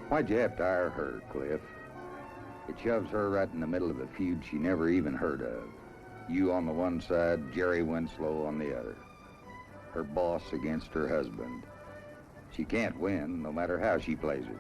Why'd you have to hire her, Cliff? It shoves her right in the middle of a feud she never even heard of. You on the one side, Jerry Winslow on the other. Her boss against her husband. She can't win, no matter how she plays it.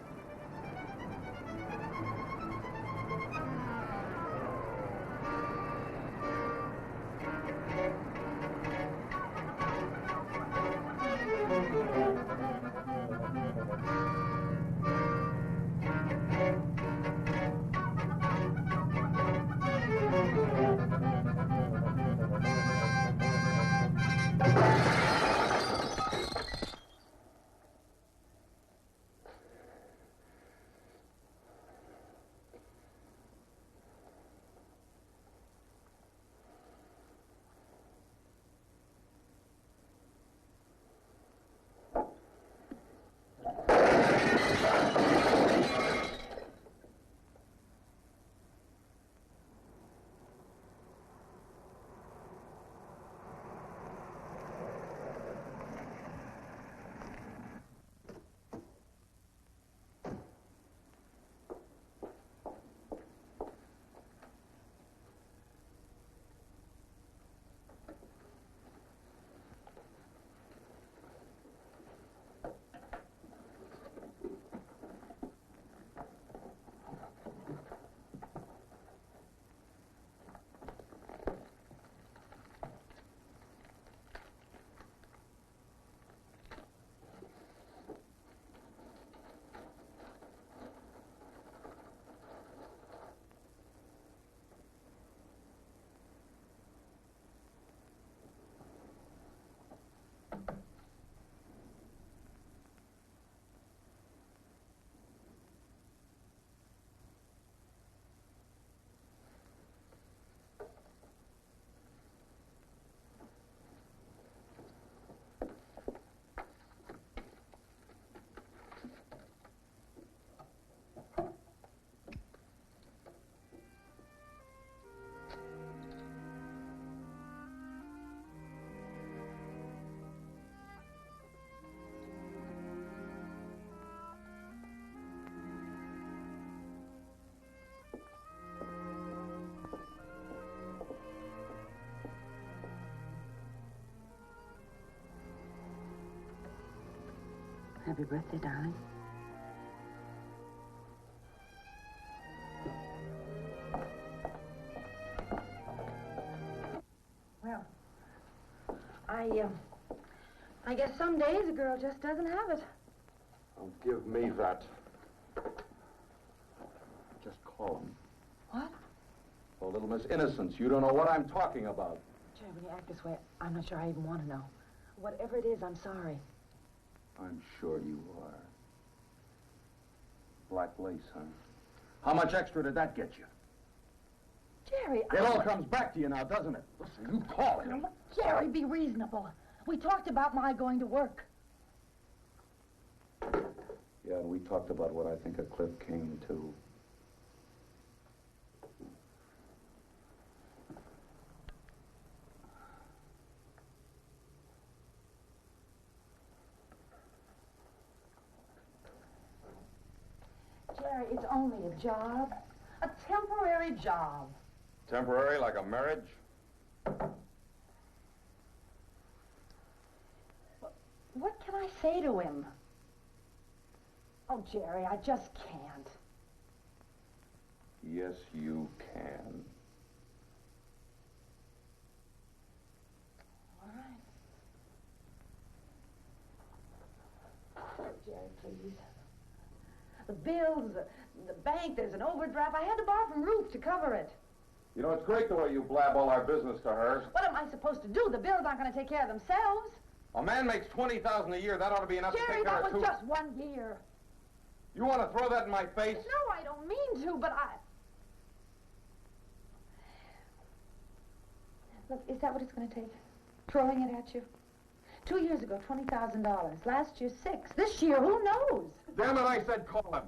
Happy birthday, darling. Well, I guess some days a girl just doesn't have it. Oh, give me that. Just call him. What? Oh, little Miss Innocence, you don't know what I'm talking about. Jerry, when you act this way, I'm not sure I even want to know. Whatever it is, I'm sorry. I'm sure you are. Black lace, huh? How much extra did that get you? Jerry, It all comes back to you now, doesn't it? Listen, you call him. Jerry, be reasonable. We talked about my going to work. Yeah, and we talked about what I think of Cliff Kane, too. Jerry, it's only a job. A temporary job. Temporary, like a marriage? What can I say to him? Oh, Jerry, I just can't. Yes, you can. All right. Jerry, please. The bills, the bank, there's an overdraft. I had to borrow from Ruth to cover it. You know, it's great the way you blab all our business to her. What am I supposed to do? The bills aren't going to take care of themselves. A man makes $20,000 a year. That ought to be enough to Jerry, take care that of was two. just 1 year. You want to throw that in my face? No, I don't mean to, but I... Look, is that what it's going to take? Throwing it at you? 2 years ago, $20,000. Last year, 6. This year, who knows? Damn it, I said call him.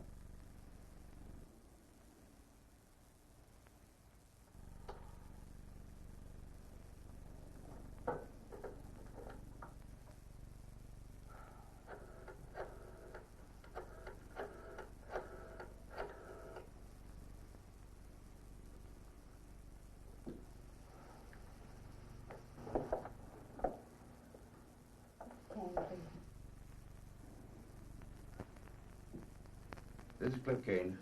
this is Cliff Kane.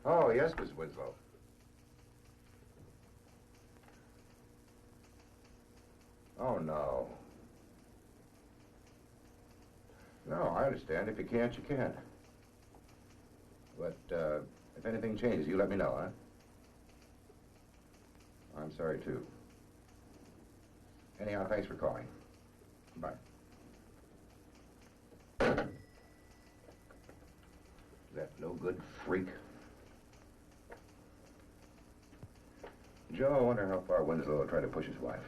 Oh, yes, Miss Winslow. Oh, no. No, I understand. If you can't, you can't. But, if anything changes, you let me know, huh? I'm sorry, too. Anyhow, thanks for calling. Bye. That no good freak. Joe, I wonder how far Winslow will try to push his wife.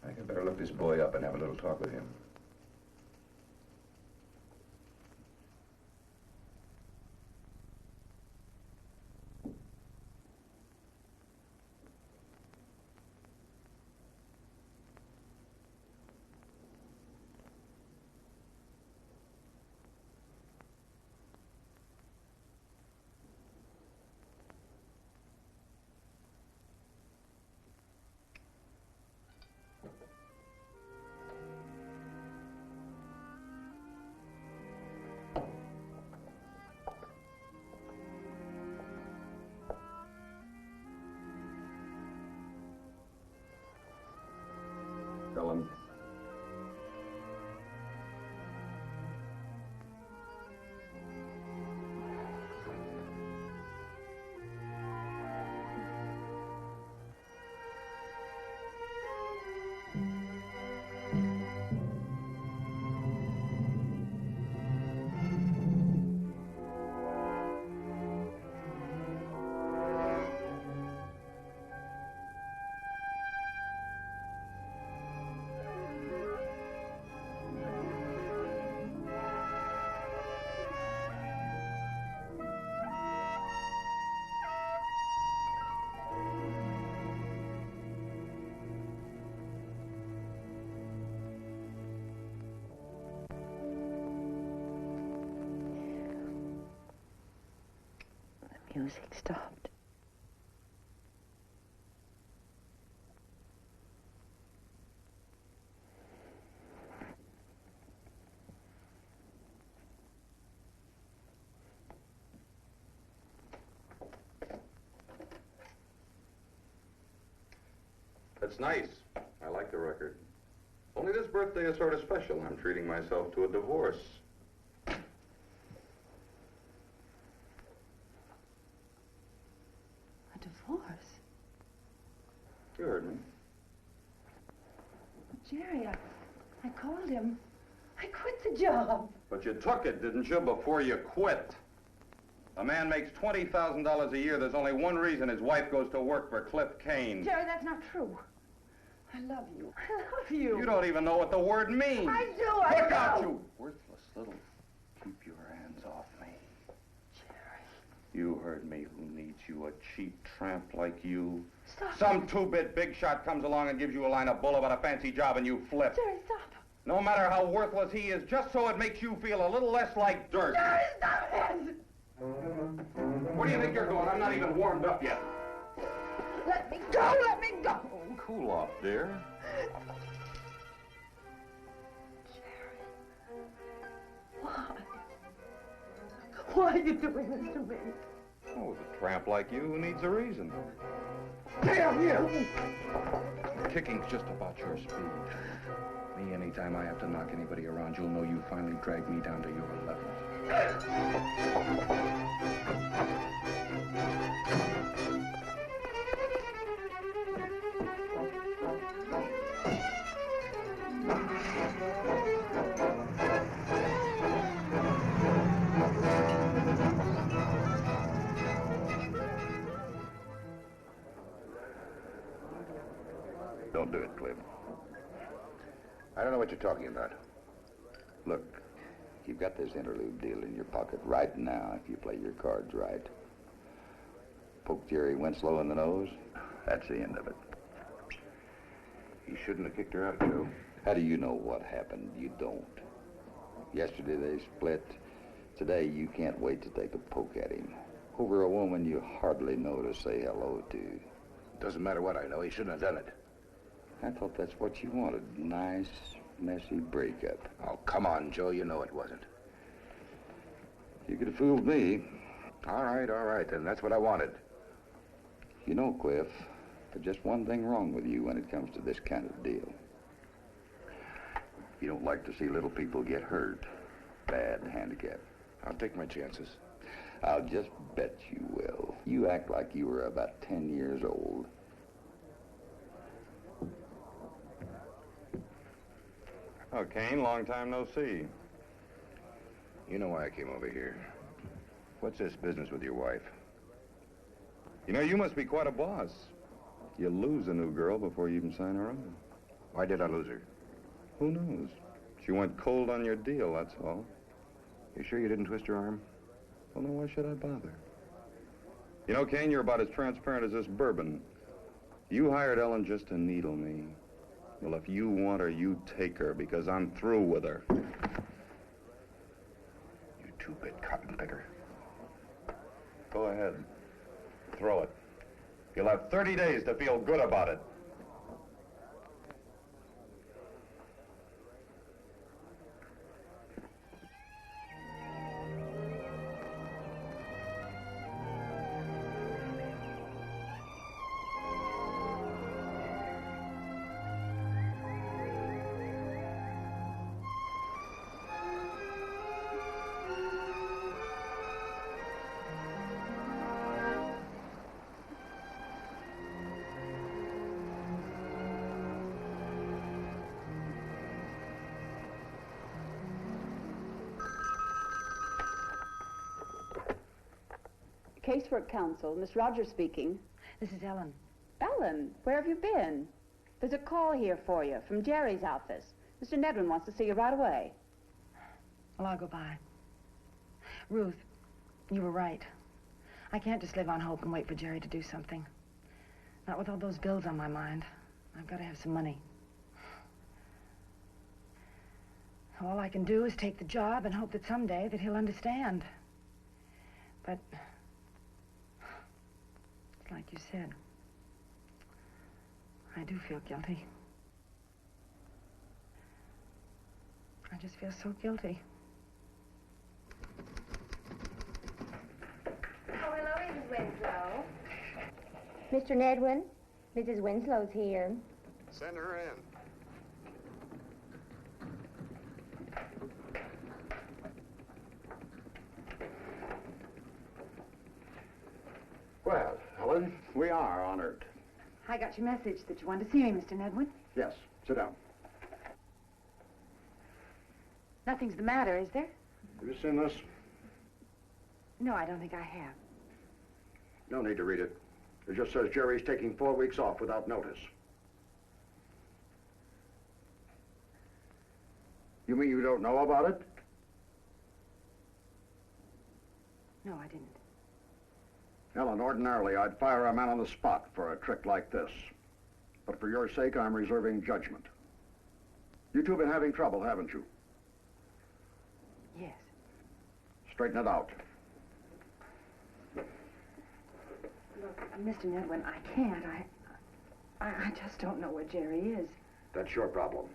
I think I better look this boy up and have a little talk with him. Garland. The music stopped. That's nice. I like the record. Only this birthday is sort of special. I'm treating myself to a divorce. A divorce? You heard me. Jerry, I called him. I quit the job. But you took it, didn't you, before you quit? A man makes $20,000 a year. There's only one reason his wife goes to work for Cliff Kane. Jerry, that's not true. I love you. I love you. You don't even know what the word means. I do. I Look know. out, you worthless little... Keep your hands off me. Jerry. You heard me. Who needs you, a cheap tramp like you? Stop. Some two-bit big shot comes along and gives you a line of bull about a fancy job and you flip. Jerry, stop. No matter how worthless he is, just so it makes you feel a little less like dirt. Jerry, stop it. Where do you think you're going? I'm not even warmed up yet. Let me go. Let me go. Cool off, dear. Jerry. Why? Why are you doing this to me? Oh, a tramp like you who needs a reason. Damn you! Kicking's just about your speed. Me, anytime I have to knock anybody around, you'll know you finally dragged me down to your level. Don't do it, Cliff. I don't know what you're talking about. Look, you've got this interlude deal in your pocket right now if you play your cards right. Poke Jerry Winslow in the nose, that's the end of it. You shouldn't have kicked her out, Joe. How do you know what happened? You don't. Yesterday they split. Today you can't wait to take a poke at him. Over a woman you hardly know to say hello to. Doesn't matter what I know. He shouldn't have done it. I thought that's what you wanted. Nice, messy breakup. Oh, come on, Joe. You know it wasn't. You could have fooled me. All right, then. That's what I wanted. You know, Cliff, there's just one thing wrong with you when it comes to this kind of deal. You don't like to see little people get hurt. Bad handicap. I'll take my chances. I'll just bet you will. You act like you were about 10 years old. Oh, Kane, long time no see. You know why I came over here. What's this business with your wife? You know, you must be quite a boss. You lose a new girl before you even sign her on. Why did I lose her? Who knows? She went cold on your deal, that's all. You sure you didn't twist her arm? Well, then why should I bother? You know, Kane, you're about as transparent as this bourbon. You hired Ellen just to needle me. Well, if you want her, you take her, because I'm through with her. You two-bit cotton picker. Go ahead. Throw it. You'll have 30 days to feel good about it. Casework Counsel, Miss Rogers speaking. This is Ellen. Ellen, where have you been? There's a call here for you from Jerry's office. Mr. Nedwin wants to see you right away. Well, I'll go by. Ruth, you were right. I can't just live on hope and wait for Jerry to do something. Not with all those bills on my mind. I've got to have some money. All I can do is take the job and hope that someday that he'll understand. But like you said, I do feel guilty. I just feel so guilty. Oh, hello, Mrs. Winslow. Mr. Nedwin, Mrs. Winslow's here. Send her in. Well, Ellen, we are honored. I got your message that you wanted to see me, Mr. Nedwin. Yes, sit down. Nothing's the matter, is there? Have you seen this? No, I don't think I have. No need to read it. It just says Jerry's taking 4 weeks off without notice. You mean you don't know about it? No, I didn't. Ellen, ordinarily I'd fire a man on the spot for a trick like this. But for your sake, I'm reserving judgment. You two have been having trouble, haven't you? Yes. Straighten it out. Look, Mr. Nedwin, I can't. I just don't know where Jerry is. That's your problem.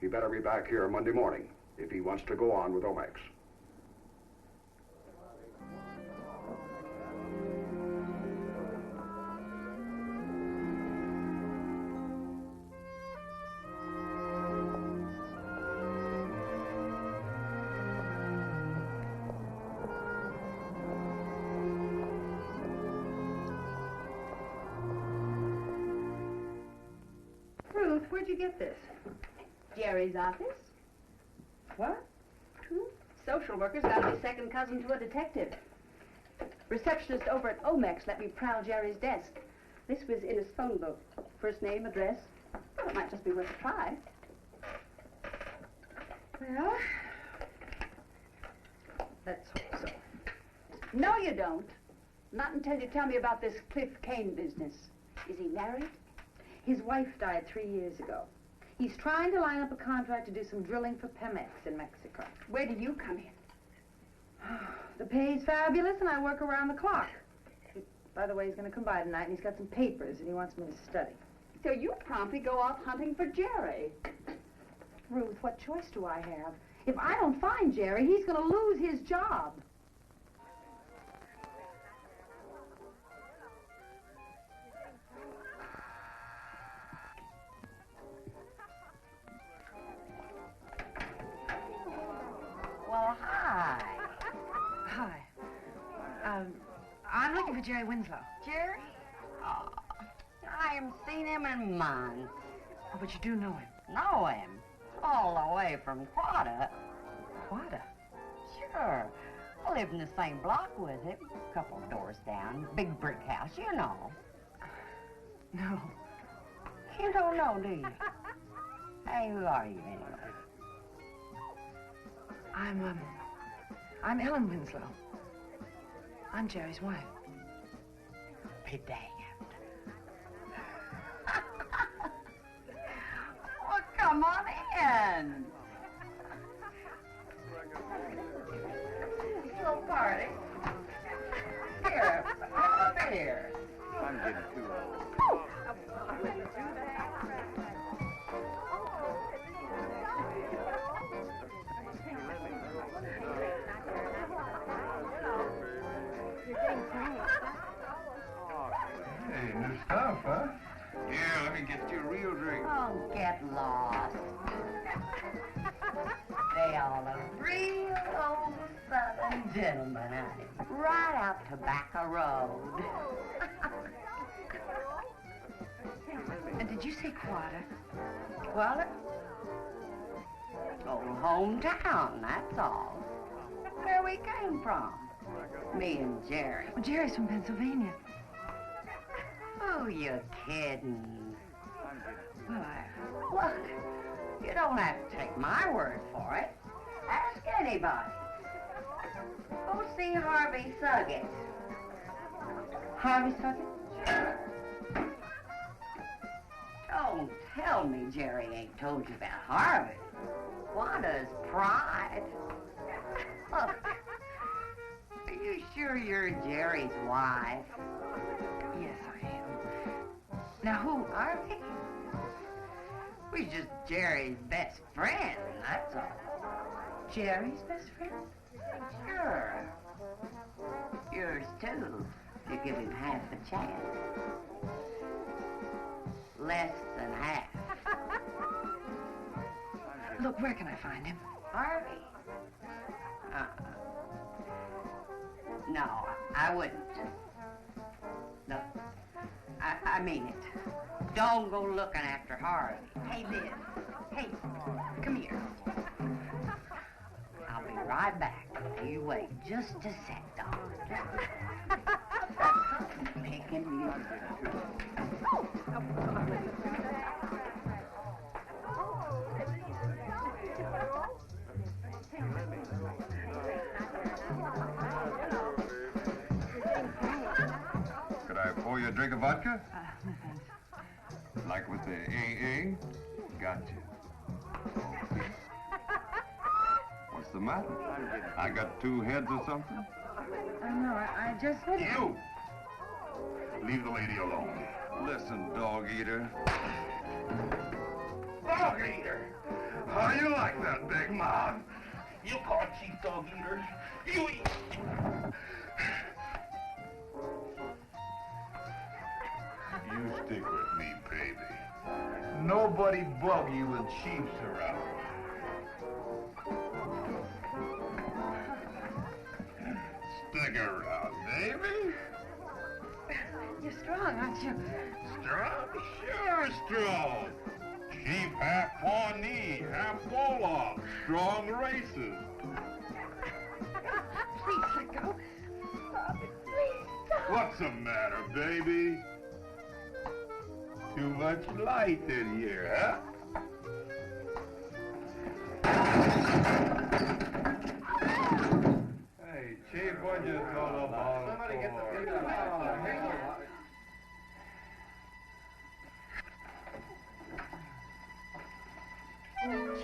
He better be back here Monday morning if he wants to go on with Omex. Ruth, where'd you get this? Jerry's office. What? Social worker's got to be second cousin to a detective. Receptionist over at Omex let me prowl Jerry's desk. This was in his phone book. First name, address. Well, it might just be worth a try. Well, Let's hope so. No, you don't. Not until you tell me about this Cliff Kane business. Is he married? his wife died 3 years ago. He's trying to line up a contract to do some drilling for Pemex in Mexico. Where do you come in? The pay's fabulous, and I work around the clock. By the way, he's going to come by tonight, and he's got some papers, and he wants me to study. So you promptly go off hunting for Jerry. Ruth, what choice do I have? If I don't find Jerry, he's going to lose his job. Well, hi. Hi. I'm looking for Jerry Winslow. Jerry? Oh, I haven't seen him in months. Oh, but you do know him. Know him? All the way from Quada. Quada? Sure. I live in the same block with him. A couple of doors down. Big brick house, you know. No. You don't know, do you? Hey, who are you anyway? I'm Ellen Winslow. I'm Jerry's wife. Be damned. Well, come on in. Little party. Here, have a beer. I'm getting too old. Hey, new stuff, huh? Yeah, let me get you a real drink. Oh, get lost. They all look real old Southern gentlemen, honey. Right out Tobacco Road. And did you say Quada? Well, old hometown, that's all. Where we came from. Me and Jerry. Well, Jerry's from Pennsylvania. Who you kidding? Well, Look, you don't have to take my word for it. Ask anybody. Go see Harvey Suggett. Harvey Suggett? Don't tell me Jerry ain't told you about Harvey. Quada's pride. Look, are you sure you're Jerry's wife? Yes, I am. Now, who? Harvey? We're just Jerry's best friend, that's all. Jerry's best friend? Sure. Yours too, if you give him half a chance. Less than half. Look, where can I find him? Harvey? No, I wouldn't. No, I mean it. Don't go looking after Harvey. Hey, Liz. Hey, come here. I'll be right back. You wait just a sec, darling. Making music. Could I pour you a drink of vodka? No thanks. Like with the AA? Gotcha. What's the matter? I got two heads or something? No, I just... You! Leave the lady alone. Listen, dog eater. Dog eater? How you like that, big mouth? You call chief dog eater? You eat. You stick with me, baby. Nobody bug you with chiefs around. Stick around, baby. You're strong, aren't you? Strong? Sure strong. Chief half Pawnee, half Wolof. Strong races. Please let go. Stop it. Please stop. What's the matter, baby? Too much light in here, huh? Hey, Chief, what'd you throw the ball? Somebody get the big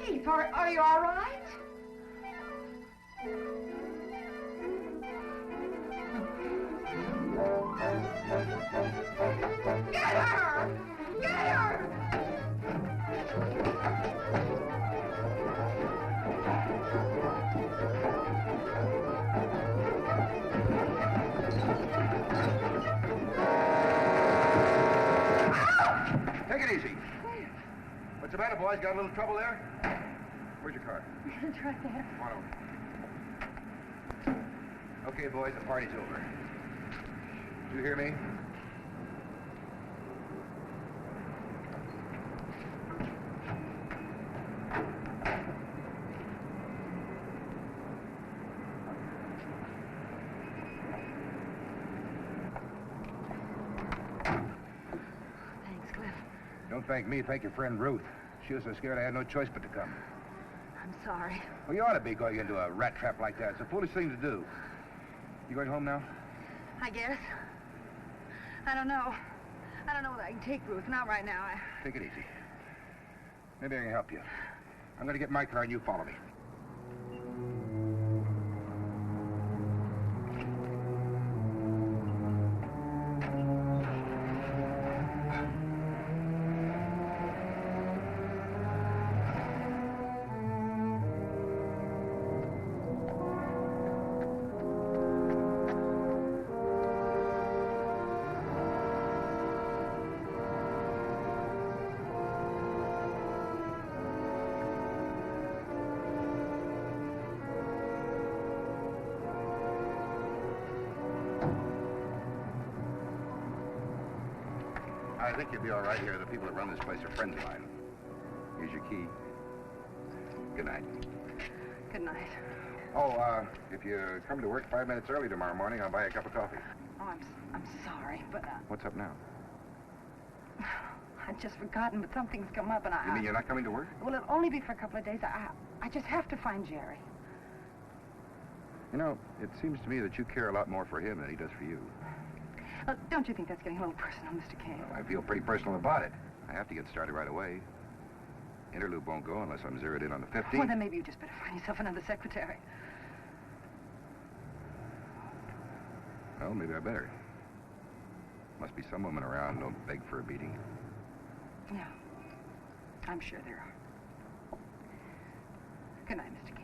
Chief, are you all right? Get her! Get her! easy. What's the matter, boys? Got a little trouble there? Where's your car? It's right there. Come on over. Okay, boys, the party's over. Did you hear me? Thanks, Cliff. Don't thank me, thank your friend Ruth. She was so scared I had no choice but to come. I'm sorry. Well, you ought to be going into a rat trap like that. It's a foolish thing to do. You going home now? I guess. I don't know. I don't know that I can take Ruth. Not right now. Take it easy. Maybe I can help you. I'm going to get my car and you follow me. I think you'll be all right here. The people that run this place are friends of mine. Here's your key. Good night. Good night. Oh, if you come to work 5 minutes early tomorrow morning, I'll buy you a cup of coffee. Oh, I'm sorry, but What's up now? I'd just forgotten, but something's come up, and You mean you're not coming to work? Well, it'll only be for a couple of days. I just have to find Jerry. You know, it seems to me that you care a lot more for him than he does for you. Don't you think that's getting a little personal, Mr. Kane? Well, I feel pretty personal about it. I have to get started right away. Interloop won't go unless I'm zeroed in on the 15th. Well, then maybe you just better find yourself another secretary. Well, maybe I better. Must be some women around who don't beg for a beating. Yeah, I'm sure there are. Good night, Mr. Kane.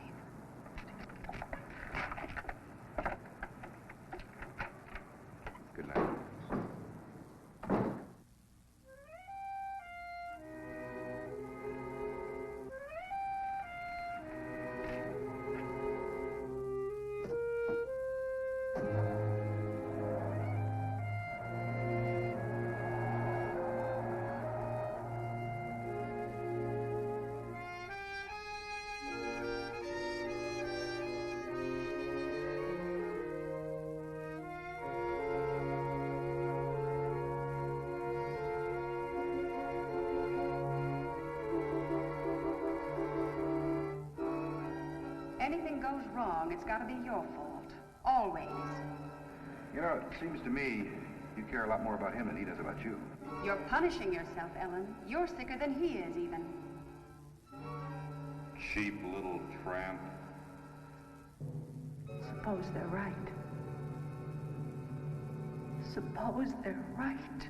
Good night. Anything goes wrong, it's got to be your fault. Always. You know, it seems to me you care a lot more about him than he does about you. You're punishing yourself, Ellen. You're sicker than he is, even. Cheap little tramp. Suppose they're right. Suppose they're right.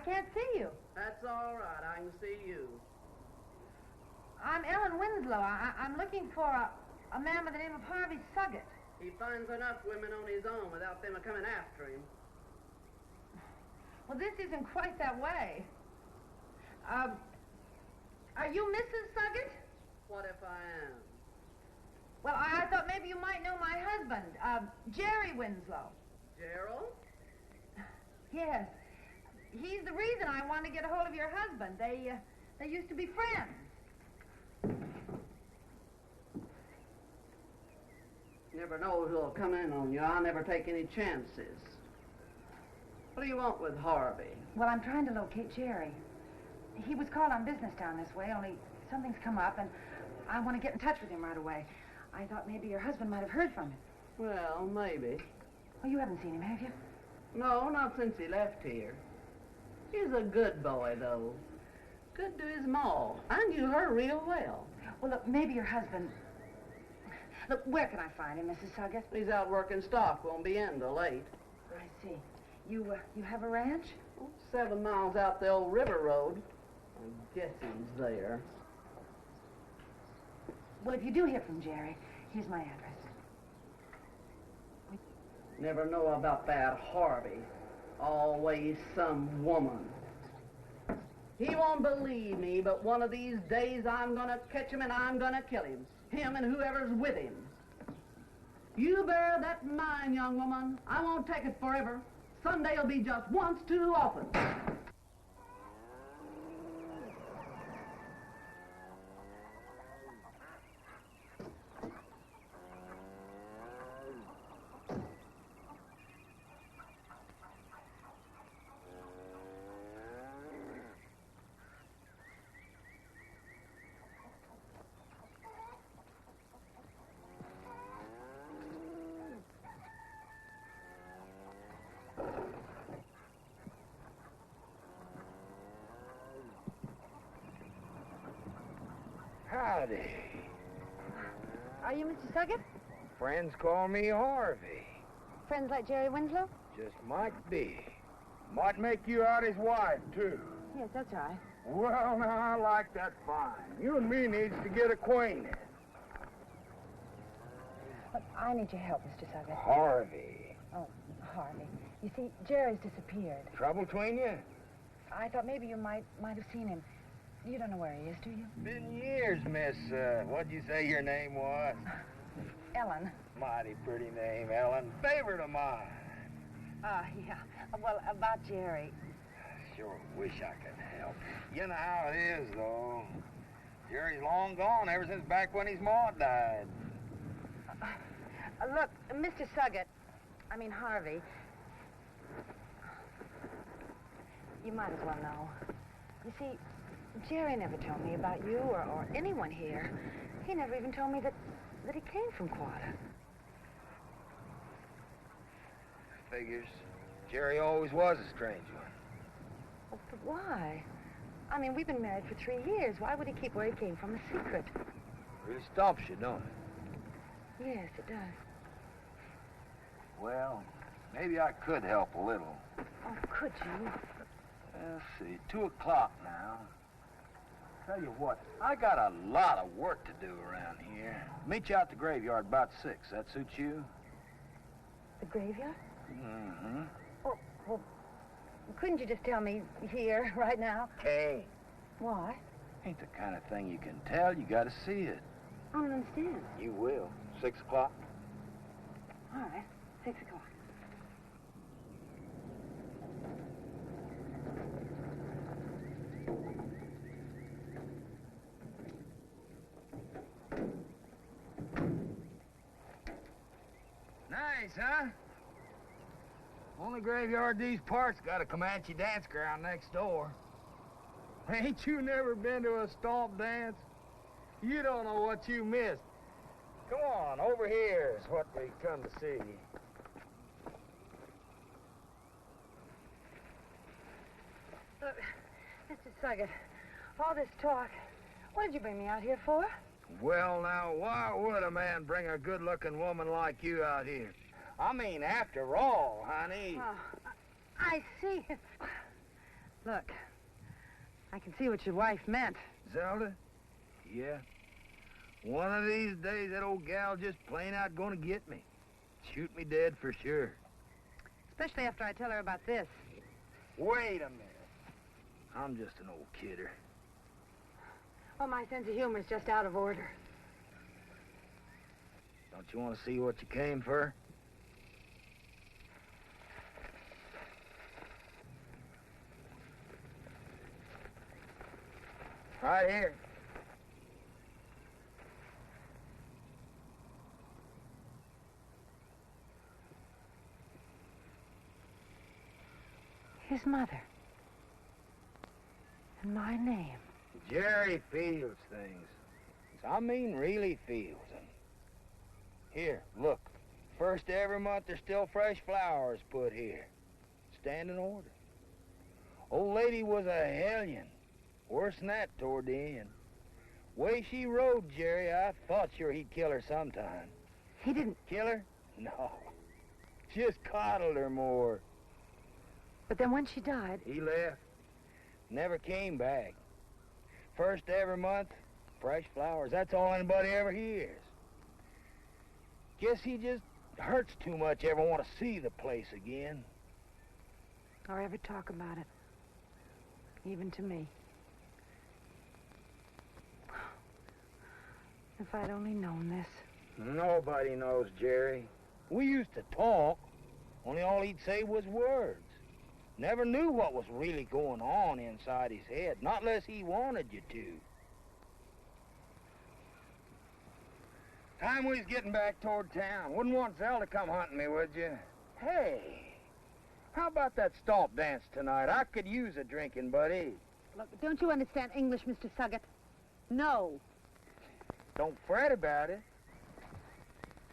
can't see you. That's all right. I can see you. I'm Ellen Winslow. I'm looking for a man by the name of Harvey Suggett. He finds enough women on his own without them coming after him. Well, this isn't quite that way. Are you Mrs. Suggett? What if I am? Well, I thought maybe you might know my husband, Jerry Winslow. Gerald? Yes. He's the reason I wanted to get a hold of your husband. They used to be friends. Never know who'll come in on you. I'll never take any chances. What do you want with Harvey? Well, I'm trying to locate Jerry. He was called on business down this way, only something's come up, and I want to get in touch with him right away. I thought maybe your husband might have heard from him. Well, maybe. Oh, you haven't seen him, have you? No, not since he left here. He's a good boy, though. Good to his ma. I knew her real well. Well, look, maybe your husband... Look, where can I find him, Mrs. Suggett? He's out working stock. Won't be in till late. I see. You have a ranch? Oh, 7 miles out the old river road. I guess he's there. Well, if you do hear from Jerry, here's my address. Never know about that Harvey. Always some woman. He won't believe me, but one of these days I'm gonna catch him and I'm gonna kill him. Him and whoever's with him. You bear that in mind, young woman. I won't take it forever. Sunday'll be just once too often. Howdy. Are you Mr. Suggett? Friends call me Harvey. Friends like Jerry Winslow? Just might be. Might make you out his wife, too. Yes, that's right. Well, now, I like that fine. You and me needs to get acquainted. Look, I need your help, Mr. Suggett. Harvey. Oh, Harvey. You see, Jerry's disappeared. Trouble between you? I thought maybe you might have seen him. You don't know where he is, do you? Been years, miss, what'd you say your name was? Ellen. Mighty pretty name, Ellen. Favorite of mine. Yeah. Well, about Jerry. Sure wish I could help. You know how it is, though. Jerry's long gone ever since back when his ma died. Look, Mr. Suggett, I mean Harvey, you might as well know. You see, Jerry never told me about you or anyone here. He never even told me that he came from Quata. Figures. Jerry always was a strange one. Oh, but why? I mean, we've been married for 3 years. Why would he keep where he came from a secret? Really stumps you, don't it? Yes, it does. Well, maybe I could help a little. Oh, could you? Let's see, 2 o'clock now. Tell you what, I got a lot of work to do around here. Meet you out the graveyard about 6. That suits you? The graveyard? Mm-hmm. Oh, well, couldn't you just tell me here, right now? Can't. Why? Ain't the kind of thing you can tell. You gotta see it. I don't understand. You will. 6 o'clock? All right, 6 o'clock. Nice, huh? Only graveyard these parts got a Comanche dance ground next door. Ain't you never been to a stomp dance? You don't know what you missed. Come on, over here is what we come to see. Look, Mr. Suggett, all this talk, what did you bring me out here for? Well, now, why would a man bring a good-looking woman like you out here? I mean, after all, honey. Oh, I see. Look, I can see what your wife meant. Zelda? Yeah. One of these days, that old gal just plain out gonna get me. Shoot me dead for sure. Especially after I tell her about this. Wait a minute. I'm just an old kidder. Oh, my sense of humor is just out of order. Don't you want to see what you came for? Right here. His mother. And my name. Jerry feels things. I mean, really feels them. Here, look. First every month, there's still fresh flowers put here. Standing order. Old lady was a hellion. Worse than that toward the end. Way she rode Jerry, I thought sure he'd kill her sometime. He didn't... Kill her? No. Just coddled her more. But then when she died... He left. Never came back. First every month, fresh flowers. That's all anybody ever hears. Guess he just hurts too much ever want to see the place again. Or ever talk about it. Even to me. If I'd only known this. Nobody knows, Jerry. We used to talk, only all he'd say was words. Never knew what was really going on inside his head, not unless he wanted you to. Time we was getting back toward town. Wouldn't want Zelda to come hunting me, would you? Hey, how about that stomp dance tonight? I could use a drinking buddy. Look, don't you understand English, Mr. Suggett? No. Don't fret about it.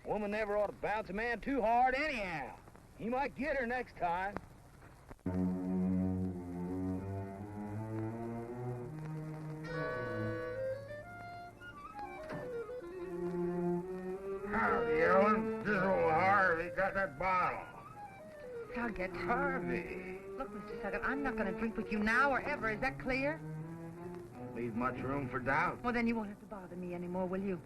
Woman never ought to bounce a man too hard anyhow. He might get her next time. Howdy, Ellen. This old Harvey got that bottle. Suggett. Harvey. Look, Mr. Suggett, I'm not going to drink with you now or ever. Is that clear? Don't leave much room for doubt. Well, then you won't have to bother me anymore, will you?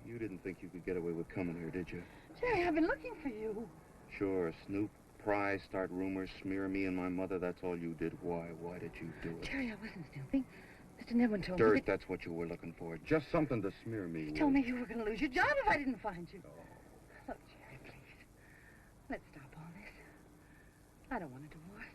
You didn't think you could get away with coming here, did you? Jerry, I've been looking for you. Sure, snoop, pry, start rumors, smear me and my mother, that's all you did. Why? Why did you do it? Jerry, I wasn't snooping. Mr. Nedwin told me Dirt, that... that's what you were looking for. Just something to smear me He with. told me you were going to lose your job if I didn't find you. Oh. Look, Jerry, please. Let's stop all this. I don't want a divorce.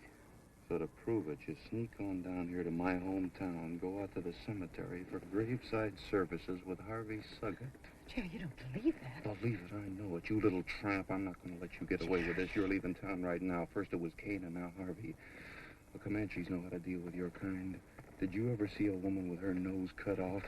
So to prove it, you sneak on down here to my hometown, go out to the cemetery for graveside services with Harvey Suggett. Jerry, you don't believe that. Believe it, I know it. You little tramp, I'm not going to let you get away with this. You're leaving town right now. First it was Kane and now Harvey. The Comanches know how to deal with your kind. Did you ever see a woman with her nose cut off?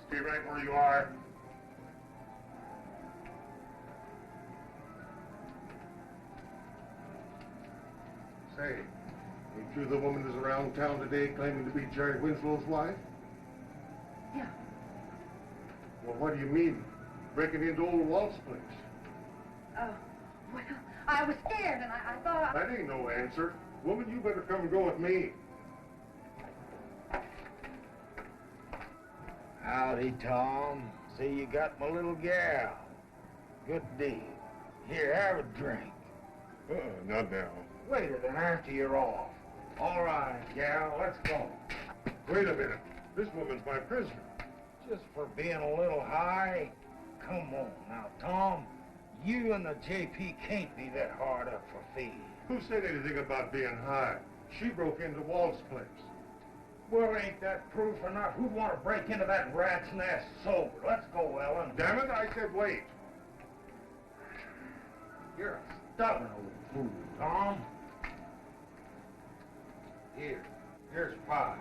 Stay right where you are. Say, ain't you the woman who's around town today claiming to be Jerry Winslow's wife? Yeah. Well, what do you mean? Breaking into old Walt's place? Oh, well, I was scared and I thought... That ain't no answer. Woman, you better come and go with me. Howdy, Tom. See, you got my little gal. Good deal. Here, have a drink. Not now. Later, then, after you're off. All right, gal, let's go. Wait a minute. This woman's my prisoner. Just for being a little high? Come on now, Tom. You and the JP can't be that hard up for feed. Who said anything about being high? She broke into Walt's place. Well, ain't that proof enough? Who'd want to break into that rat's nest sober? Let's go, Ellen. Damn it, I said wait. You're a stubborn old fool, Tom. Here's pie.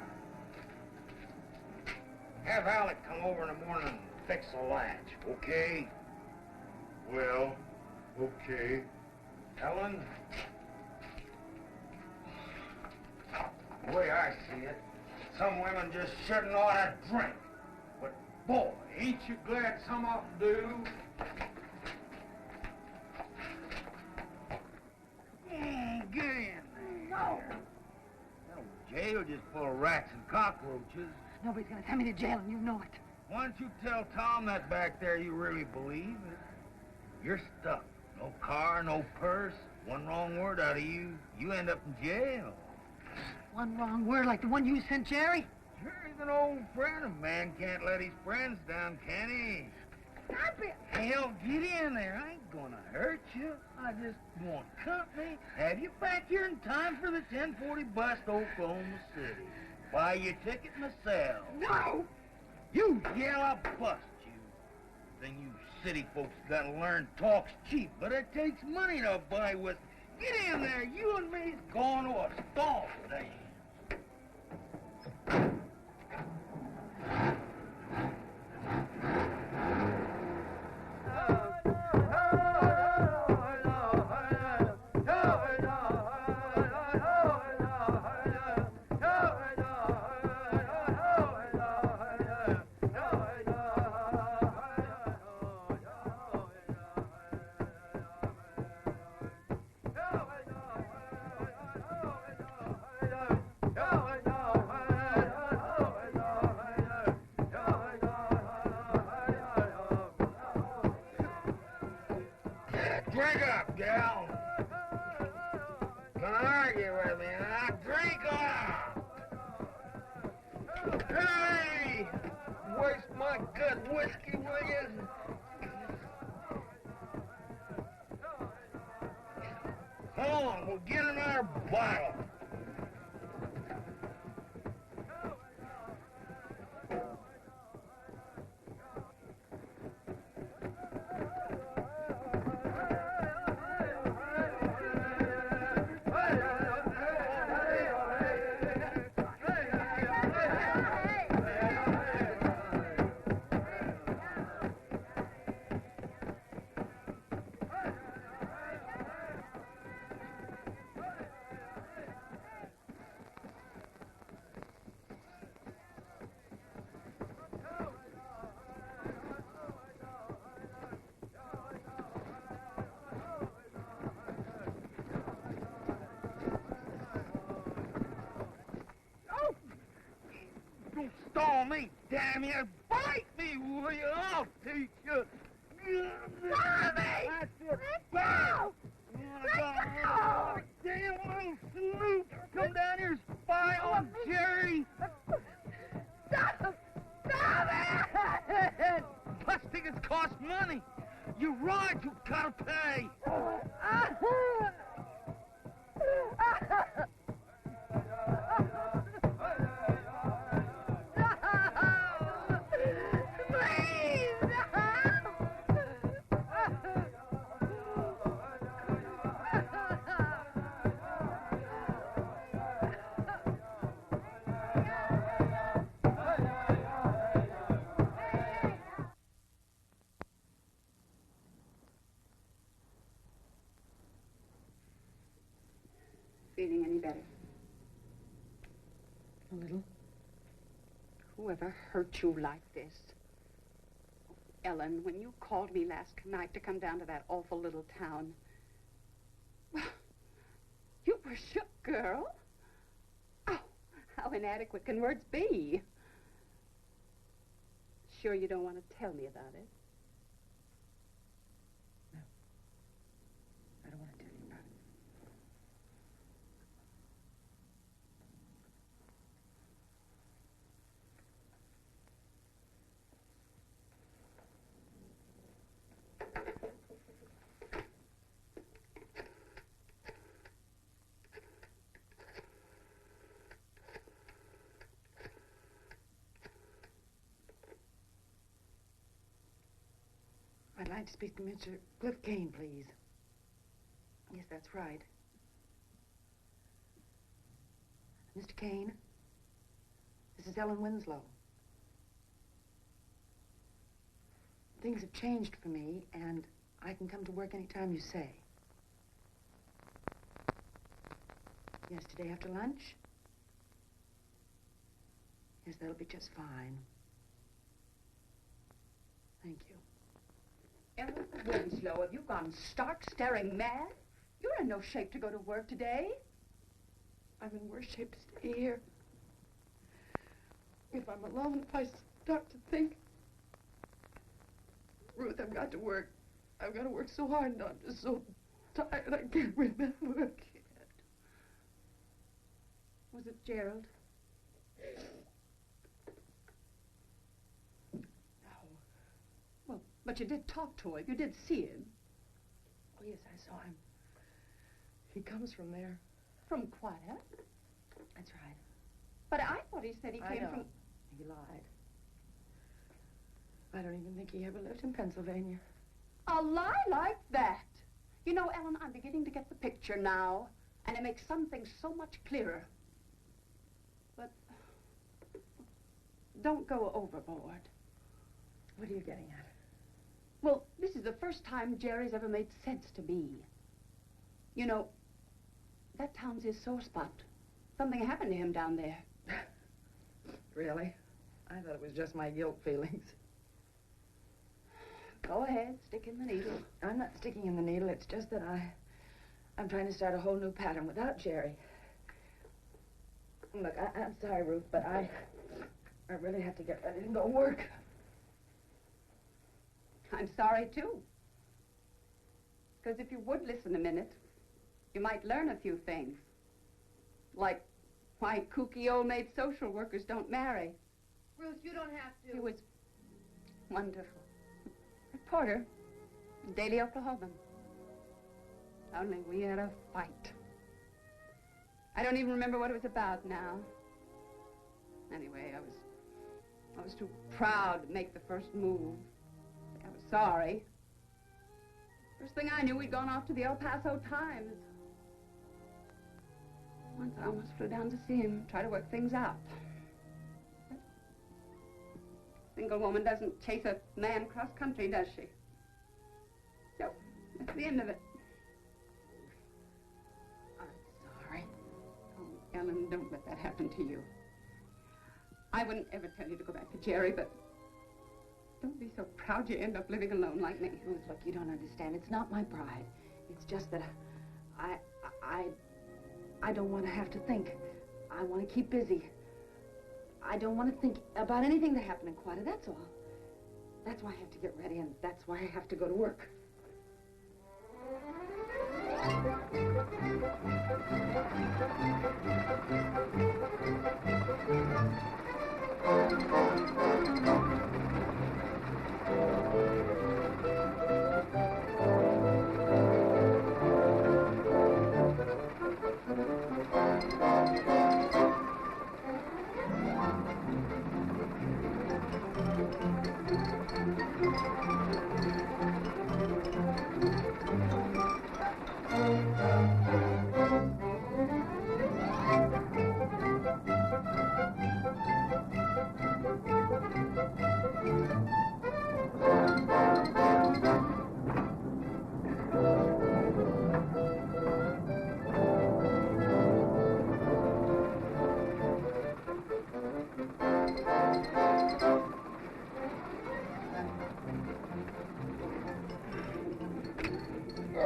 Have Alec come over in the morning and fix the latch, okay? Well, okay. Ellen? The way I see it, some women just shouldn't ought to drink. But, boy, ain't you glad some of them do? Yeah, get in there. No. Jail just full of rats and cockroaches. Nobody's gonna send me to jail and you know it. Why don't you tell Tom that back there you really believe it? You're stuck. No car, no purse. One wrong word out of you, you end up in jail. One wrong word like the one you sent Jerry? Jerry's an old friend. A man can't let his friends down, can he? Stop it! Hell, get in there. I ain't gonna hurt you. I just want company. Have you back here in time for the 10:40 bus to Oklahoma City. Buy your ticket myself. No! You yell, I'll bust you. Then you city folks gotta learn talk's cheap, but it takes money to buy with. Get in there. You and me's going to a stall today. Drink up, gal. Don't argue with me, huh? Drink up! Hey! Waste my good whiskey, will you? Come on, we'll get another bottle. Stall me, damn you! Bite me, will you? I'll teach you! Stop me! That's it! Let go! Let go! Damn little snoop! Come down here, spy on Jerry! Stop! Stop it! Bus tickets cost money! You ride, you gotta pay! Whoever hurt you like this? Ellen, when you called me last night to come down to that awful little town, well, you were shook, girl. Oh, how inadequate can words be? Sure you don't want to tell me about it? No. I don't want to tell you about it. I'd like to speak to Mr. Cliff Kane, please. Yes, that's right. Mr. Kane, this is Ellen Winslow. Things have changed for me, and I can come to work any time you say. Yes, today after lunch? Yes, that'll be just fine. Thank you. Ellen Winslow, have you gone stark staring mad? You're in no shape to go to work today. I'm in worse shape to stay here. If I'm alone, if I start to think... Ruth, I've got to work. I've got to work so hard, and I'm just so tired I can't remember. I can't. Was it Gerald? But you did talk to him. You did see him. Oh, yes, I saw him. He comes from there. From Quetta? That's right. But I thought he said he came from... He lied. I don't even think he ever lived in Pennsylvania. A lie like that? You know, Ellen, I'm beginning to get the picture now, and it makes some things so much clearer. But don't go overboard. What are you getting at? Well, this is the first time Jerry's ever made sense to me. You know, that town's his sore spot. Something happened to him down there. Really? I thought it was just my guilt feelings. Go ahead, stick in the needle. I'm not sticking in the needle. It's just that I'm trying to start a whole new pattern without Jerry. Look, I'm sorry, Ruth, but I really have to get ready to go work. I'm sorry, too. Because if you would listen a minute, you might learn a few things. Like why kooky old maid social workers don't marry. Ruth, you don't have to. He was wonderful. Reporter, Daily Oklahoman. Only we had a fight. I don't even remember what it was about now. Anyway, I was too proud to make the first move. I was sorry. First thing I knew, we'd gone off to the El Paso Times. Once I almost flew down to see him, try to work things out. But a single woman doesn't chase a man across country, does she? So, that's the end of it. I'm sorry. Oh, Ellen, don't let that happen to you. I wouldn't ever tell you to go back to Jerry, but don't be so proud you end up living alone like me. Ruth, look, you don't understand. It's not my pride. It's just that I don't want to have to think. I want to keep busy. I don't want to think about anything that happened in Quetta, that's all. That's why I have to get ready, and that's why I have to go to work.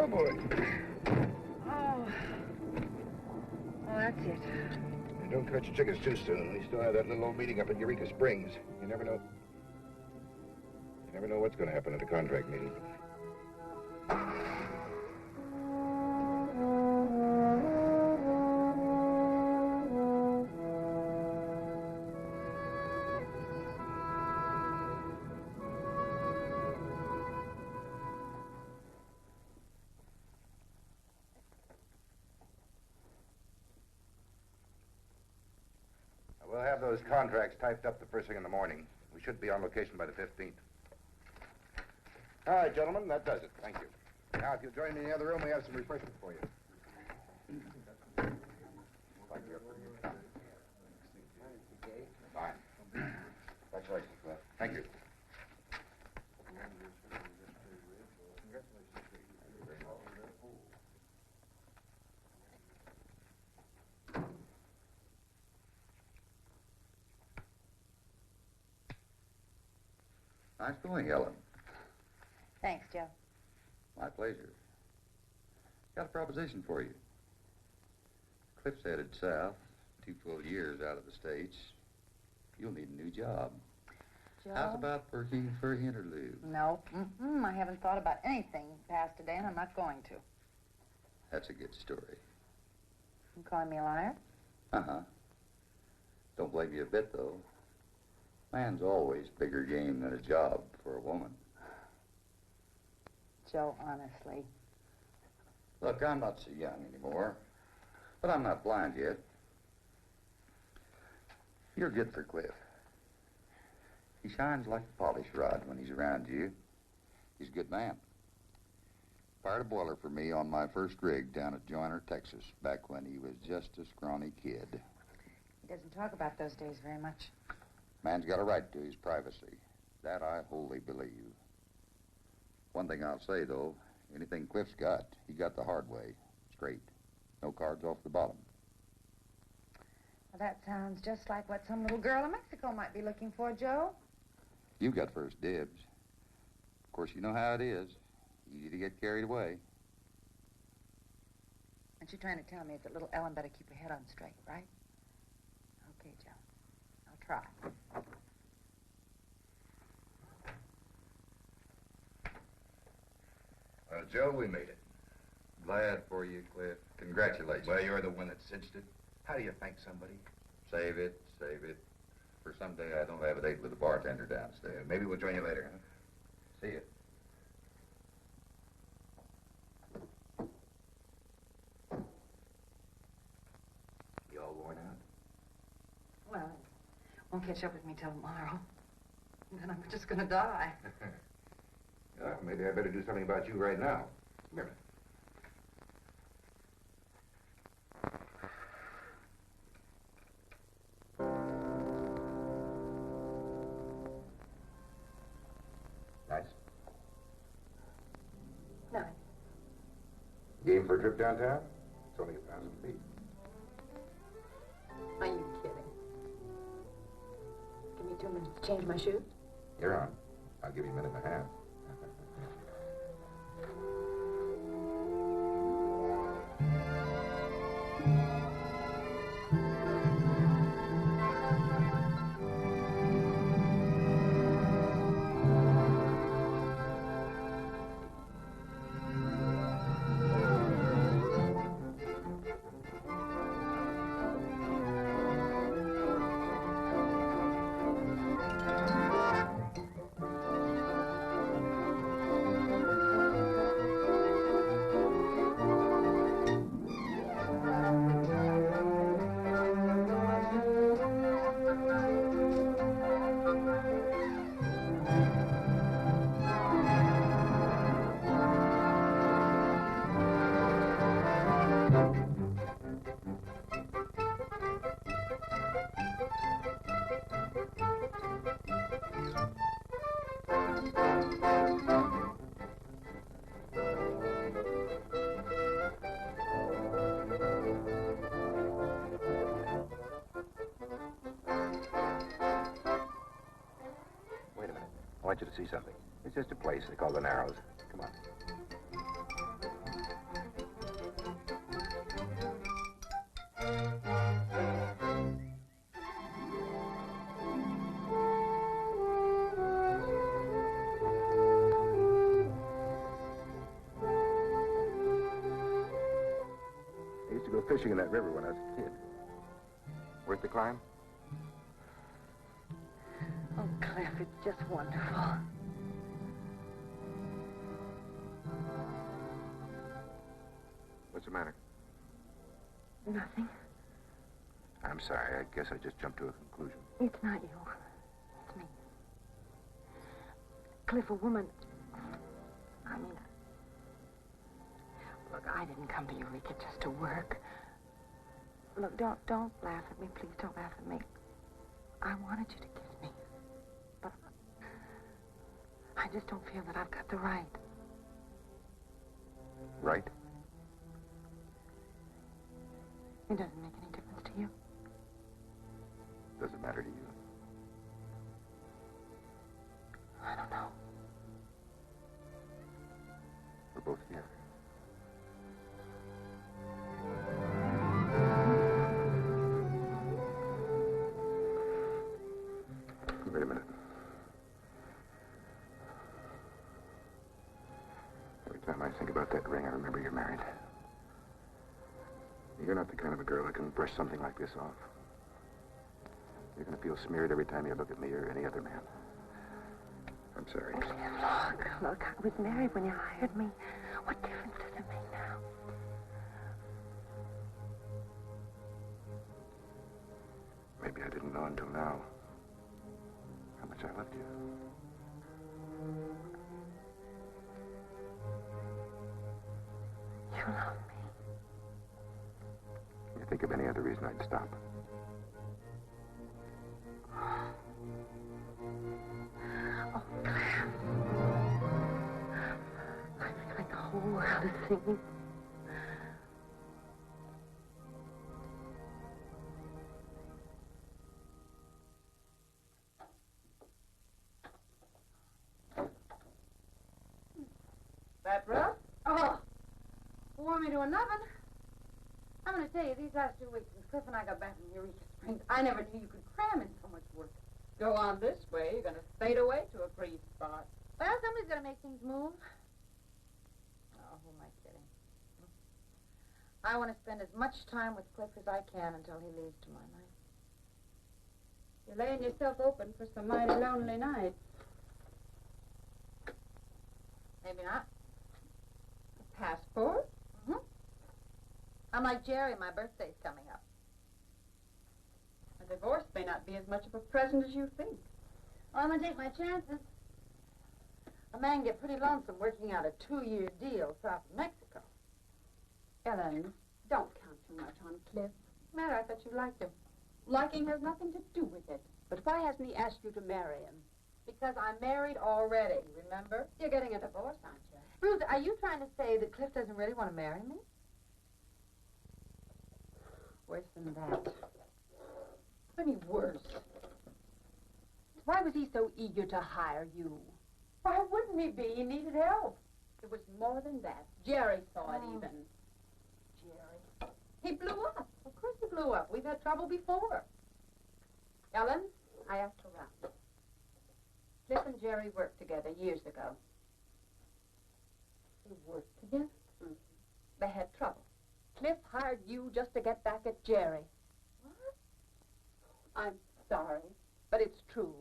boy. Oh, that's it. And don't cut your chickens too soon. We still have that little old meeting up in Eureka Springs. You never know. You never know what's going to happen at the contract meeting. We'll have those contracts typed up the first thing in the morning. We should be on location by the 15th. All right, gentlemen, that does it. Thank you. Now, if you'll join me in the other room, we have some refreshments for you. Fine. Congratulations, Cliff. Thank you. Nice going, Ellen. Thanks, Joe. My pleasure. Got a proposition for you. Cliff's headed south, 2 full years out of the States. You'll need a new job. Joe? How's about working for an interlude? No. I haven't thought about anything past today, and I'm not going to. That's a good story. You calling me a liar? Uh-huh. Don't blame you a bit, though. Man's always bigger game than a job for a woman. Joe, honestly. Look, I'm not so young anymore, but I'm not blind yet. You're good for Cliff. He shines like a polish rod when he's around you. He's a good man. Fired a boiler for me on my first rig down at Joyner, Texas, back when he was just a scrawny kid. He doesn't talk about those days very much. Man's got a right to his privacy. That I wholly believe. One thing I'll say, though, anything Cliff's got, he got the hard way. Straight. No cards off the bottom. Well, that sounds just like what some little girl in Mexico might be looking for, Joe. You've got first dibs. Of course, you know how it is. Easy to get carried away. Aren't you trying to tell me that little Ellen better keep her head on straight, right? Okay, Joe. I'll try. Joe, we made it. Glad for you, Cliff. Congratulations. Well, you're the one that cinched it. How do you thank somebody? Save it, save it. For someday I don't have a date with the bartender downstairs. Maybe we'll join you later, huh? See you. You all worn out? Well, it won't catch up with me till tomorrow. And then I'm just gonna die. Maybe I better do something about you right now. Come here. Nice. No. Game for a trip downtown? It's only 1,000 feet. Are you kidding? Give me 2 minutes to change my shoes. You're on. I'll give you a minute and a half. I want you to see something. It's just a place they call the Narrows. Come on. fishing in that river when I was a kid. Worth the climb? Oh, Cliff, it's just wonderful. What's the matter? Nothing. I'm sorry. I guess I just jumped to a conclusion. It's not you. It's me. Cliff, a woman... I mean... Look, I didn't come to Eureka just to work. Look, don't laugh at me. Please don't laugh at me. I wanted you to kiss me. But I just don't feel that I've got the right. Right? It doesn't make any difference to you. Does it matter to you? I don't know. We're both here. Wait a minute. Every time I think about that ring, I remember you're married. You're not the kind of a girl that can brush something like this off. You're going to feel smeared every time you look at me or any other man. I'm sorry. Look, I was married when you hired me. What difference does it make now? Maybe I didn't know until now how much I loved you. You love me. You think of any other reason I'd stop? Oh, Cliff. I feel like the whole world is singing. That rough? Oh, warm me to an oven. I'm going to tell you, these last 2 weeks since Cliff and I got back from Eureka Springs, I never knew you could cram in so much work. Go on this way, you're going to fade away to a free spot. Well, somebody's got to make things move. Oh, who am I kidding? I want to spend as much time with Cliff as I can until he leaves tomorrow night. You're laying yourself open for some mighty lonely nights. Maybe not. A passport? Mm-hmm. I'm like Jerry, my birthday's coming up. A divorce may not be as much of a present as you think. Well, I'm going to take my chances. A man can get pretty lonesome working out a 2-year deal south of Mexico. Ellen, don't count too much on Cliff. Matter, I thought you liked him. Liking has nothing to do with it. But why hasn't he asked you to marry him? Because I'm married already, remember? You're getting a divorce, aren't you? Ruth, are you trying to say that Cliff doesn't really want to marry me? Worse than that. Pretty worse. Why was he so eager to hire you? Why wouldn't he be? He needed help. It was more than that. Jerry saw it even. Jerry. He blew up. Of course he blew up. We've had trouble before. Ellen, I asked around. Cliff and Jerry worked together years ago. They worked together? Mm-hmm. They had trouble. Cliff hired you just to get back at Jerry. What? I'm sorry, but it's true.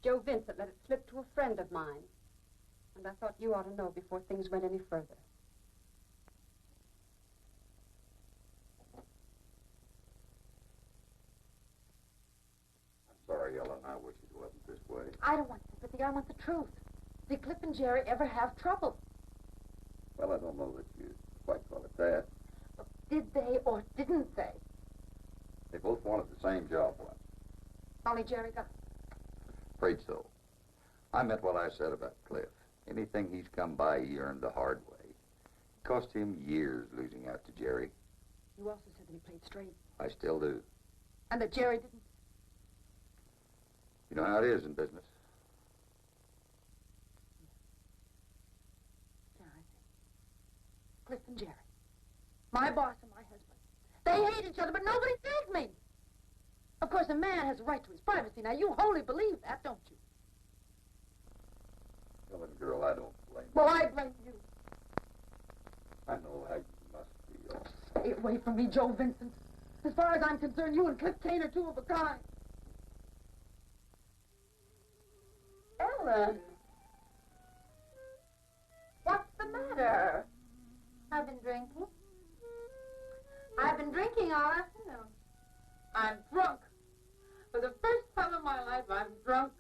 Joe Vincent let it slip to a friend of mine. And I thought you ought to know before things went any further. I'm sorry, Ellen. I wish it wasn't this way. I don't want sympathy. I want the truth. Did Cliff and Jerry ever have trouble? Well, I don't know that you quite call it that. Did they or didn't they? They both wanted the same job once. Only Jerry got it. Afraid so. I meant what I said about Cliff. Anything he's come by, he earned the hard way. It cost him years losing out to Jerry. You also said that he played straight. I still do. And that Jerry didn't? You know how it is in business. Yeah, I see. Cliff and Jerry. My boss and my husband. They hate each other, but nobody tells me. Of course, a man has a right to his privacy. Now, you wholly believe that, don't you? Ellen, girl, I don't blame you. Well, I blame you. I know how you must feel. Stay away from me, Joe Vincent. As far as I'm concerned, you and Cliff Kane are two of a kind. Ellen. What's the matter? I've been drinking. I've been drinking all afternoon. I'm drunk. For the first time in my life, I'm drunk.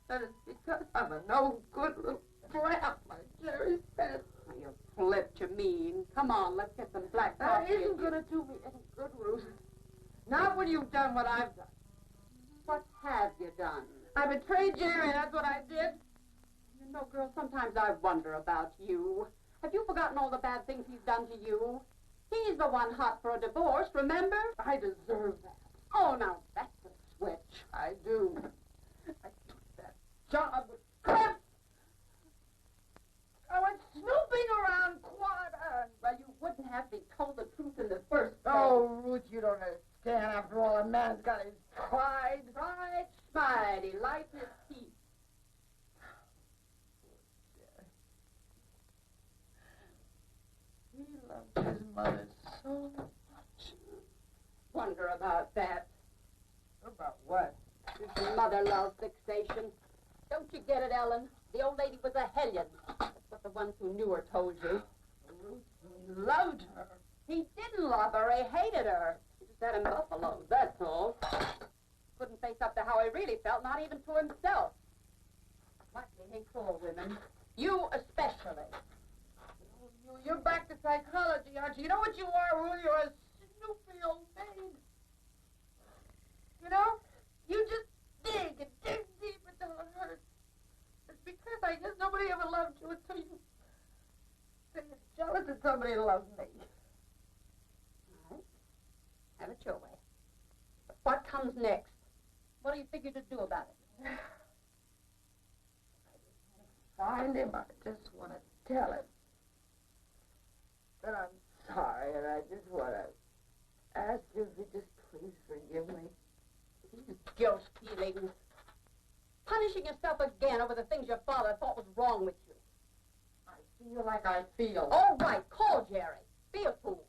And it's because I'm a no-good little brat like Jerry said. You flipped, you mean. Come on, let's get some black coffee. That isn't going to do me any good, Ruth. Not when you've done what I've done. What have you done? I betrayed Jerry, that's what I did. You know, girl, sometimes I wonder about you. Have you forgotten all the bad things he's done to you? He's the one hot for a divorce, remember? I deserve that. Oh, now that's a switch. I do. I took that job with Cliff. I went snooping around Quad. Well, you wouldn't have me told the truth in the first place. Oh, Ruth, you don't understand. After all, a man's got his pride. Pride, Spidey, light his teeth. He loved his mother so much. Wonder about that. About what? This mother love fixation. Don't you get it, Ellen? The old lady was a hellion. That's what the ones who knew her told you. He loved her. He didn't love her. He hated her. He just had him buffalo, that's all. Couldn't face up to how he really felt, not even to himself. Like he hates all women. You especially. You're back to psychology, aren't you? You know what you are, Ruth? You're a snoopy old maid. You know? You just dig and dig deep until it hurts. It's because I guess nobody ever loved you until you... You're jealous that somebody loves me. All right. Have it your way. But what comes next? What do you figure to do about it? Find him. I just want to tell him that I'm sorry, and I just want to ask you if you just please forgive me. These guilt feelings. Punishing yourself again over the things your father thought was wrong with you. I feel like I feel. All right, call Jerry. Be a fool.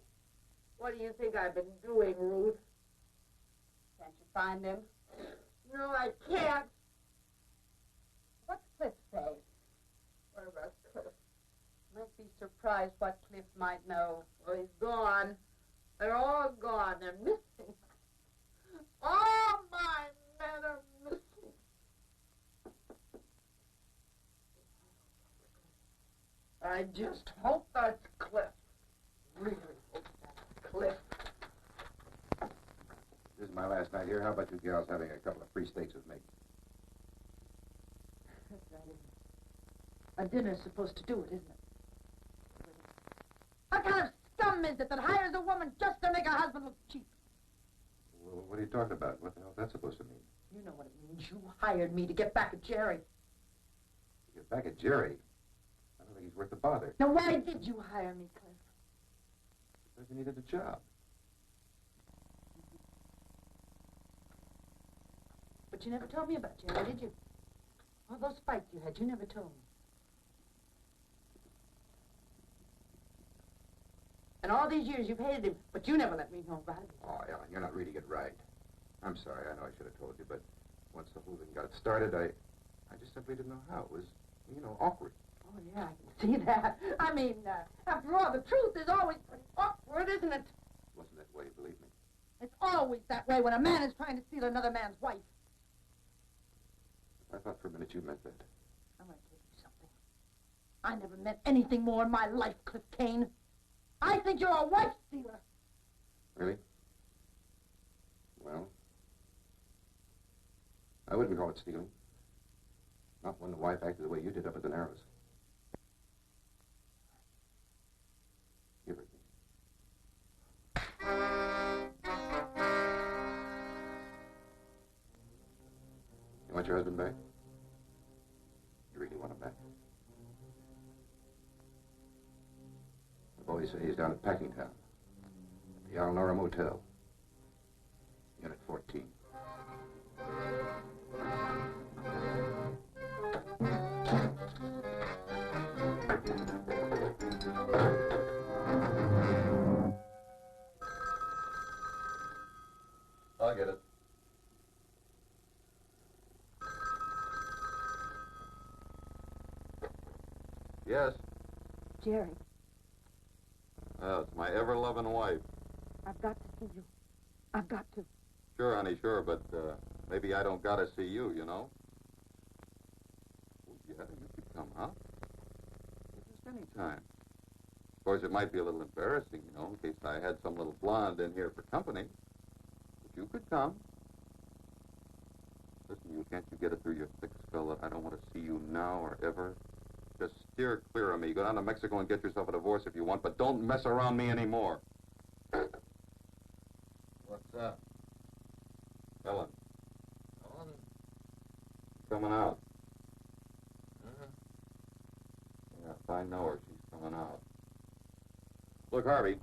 What do you think I've been doing, Ruth? Can't you find him? No, I can't. What's Cliff say? What about Cliff? Might be surprised what Cliff might know. Well, he's gone. They're all gone. They're missing. All my men are missing. I just hope that's Cliff. Really hope that's Cliff. This is my last night here. How about you gals having a couple of free steaks with me? That's right. A dinner's supposed to do it, isn't it? What kind of scum is it that hires a woman just to make her husband look cheap? Well, what are you talking about? What the hell is that supposed to mean? You know what it means. You hired me to get back at Jerry. To get back at Jerry? I don't think he's worth the bother. Now, why did you hire me, Cliff? Because he needed a job. But you never told me about Jerry, did you? All those fights you had, you never told me. And all these years you've hated him, but you never let me know about it. Oh, Ellen, you're not reading it right. I'm sorry, I know I should have told you, but once the whole thing got started, I just simply didn't know how. It was, you know, awkward. Oh, yeah, I can see that. I mean, after all, the truth is always pretty awkward, isn't it? Wasn't that way, believe me. It's always that way when a man is trying to steal another man's wife. I thought for a minute you meant that. I'm going to tell you something. I never meant anything more in my life, Cliff Kane. I think you're a wife stealer. Really? Well, I wouldn't call it stealing. Not when the wife acted the way you did up at the Narrows. Give it to me. You want your husband back? You really want him back? The boys say he's down at Packingtown, at the Alnora Motel, Unit 14. Yes? Jerry, It's my ever-loving wife. I've got to see you. I've got to. Sure, honey, sure, but maybe I don't gotta see you, you know? Oh, yeah, you could come, huh? Just any time. Of course, it might be a little embarrassing, you know, in case I had some little blonde in here for company. But you could come. Listen, can't you get it through your thick skull that I don't want to see you now or ever? Just steer clear of me. Go down to Mexico and get yourself a divorce if you want, but don't mess around me anymore. What's up? Ellen. Ellen? Coming out. Yes, I know her. She's coming out. Look, Harvey,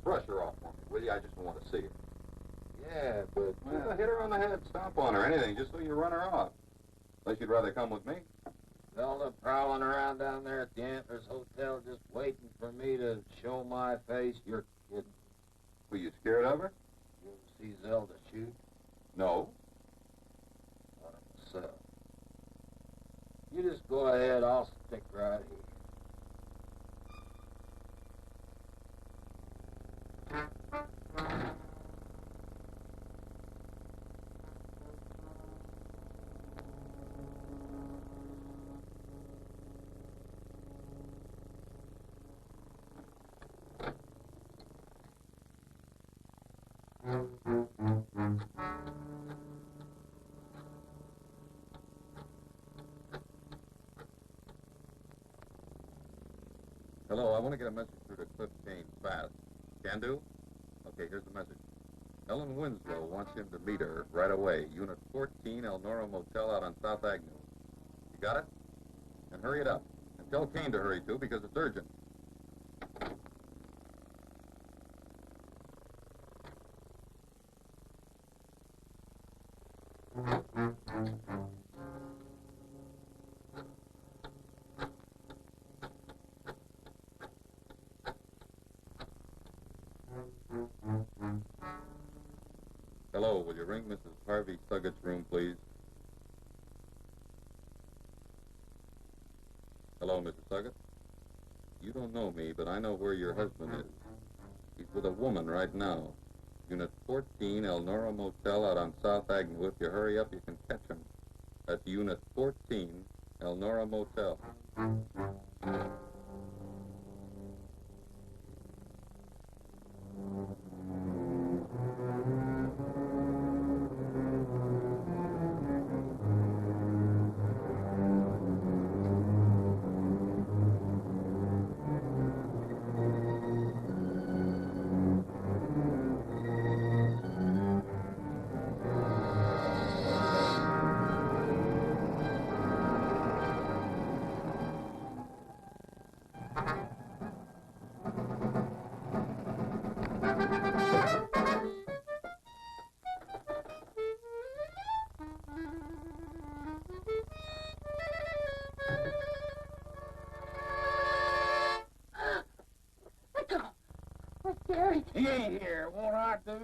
brush her off for me, will you? I just don't want to see her. Yeah, but... Well, hit her on the head, stomp on her, anything, just so you run her off. Unless you'd rather come with me. Zelda prowling around down there at the Antlers Hotel just waiting for me to show my face. You're kidding. Were you scared of her? You ever see Zelda shoot? No. Not myself. You just go ahead, I'll stick right here. Hello, I want to get a message through to Cliff Kane fast. Can do? Okay, here's the message. Ellen Winslow wants him to meet her right away. Unit 14, El Noro Motel out on South Avenue. You got it? And hurry it up. And tell Kane to hurry too, because it's urgent. Hello, will you ring Mrs. Harvey Suggett's room, please? Hello, Mrs. Suggett? You don't know me, but I know where your husband is. He's with a woman right now. Unit 14, El Noro Motel out on South Avenue. If you hurry up, you can catch him. That's Unit 14, El Noro Motel. Jerry. He ain't here. Won't I do? Mr.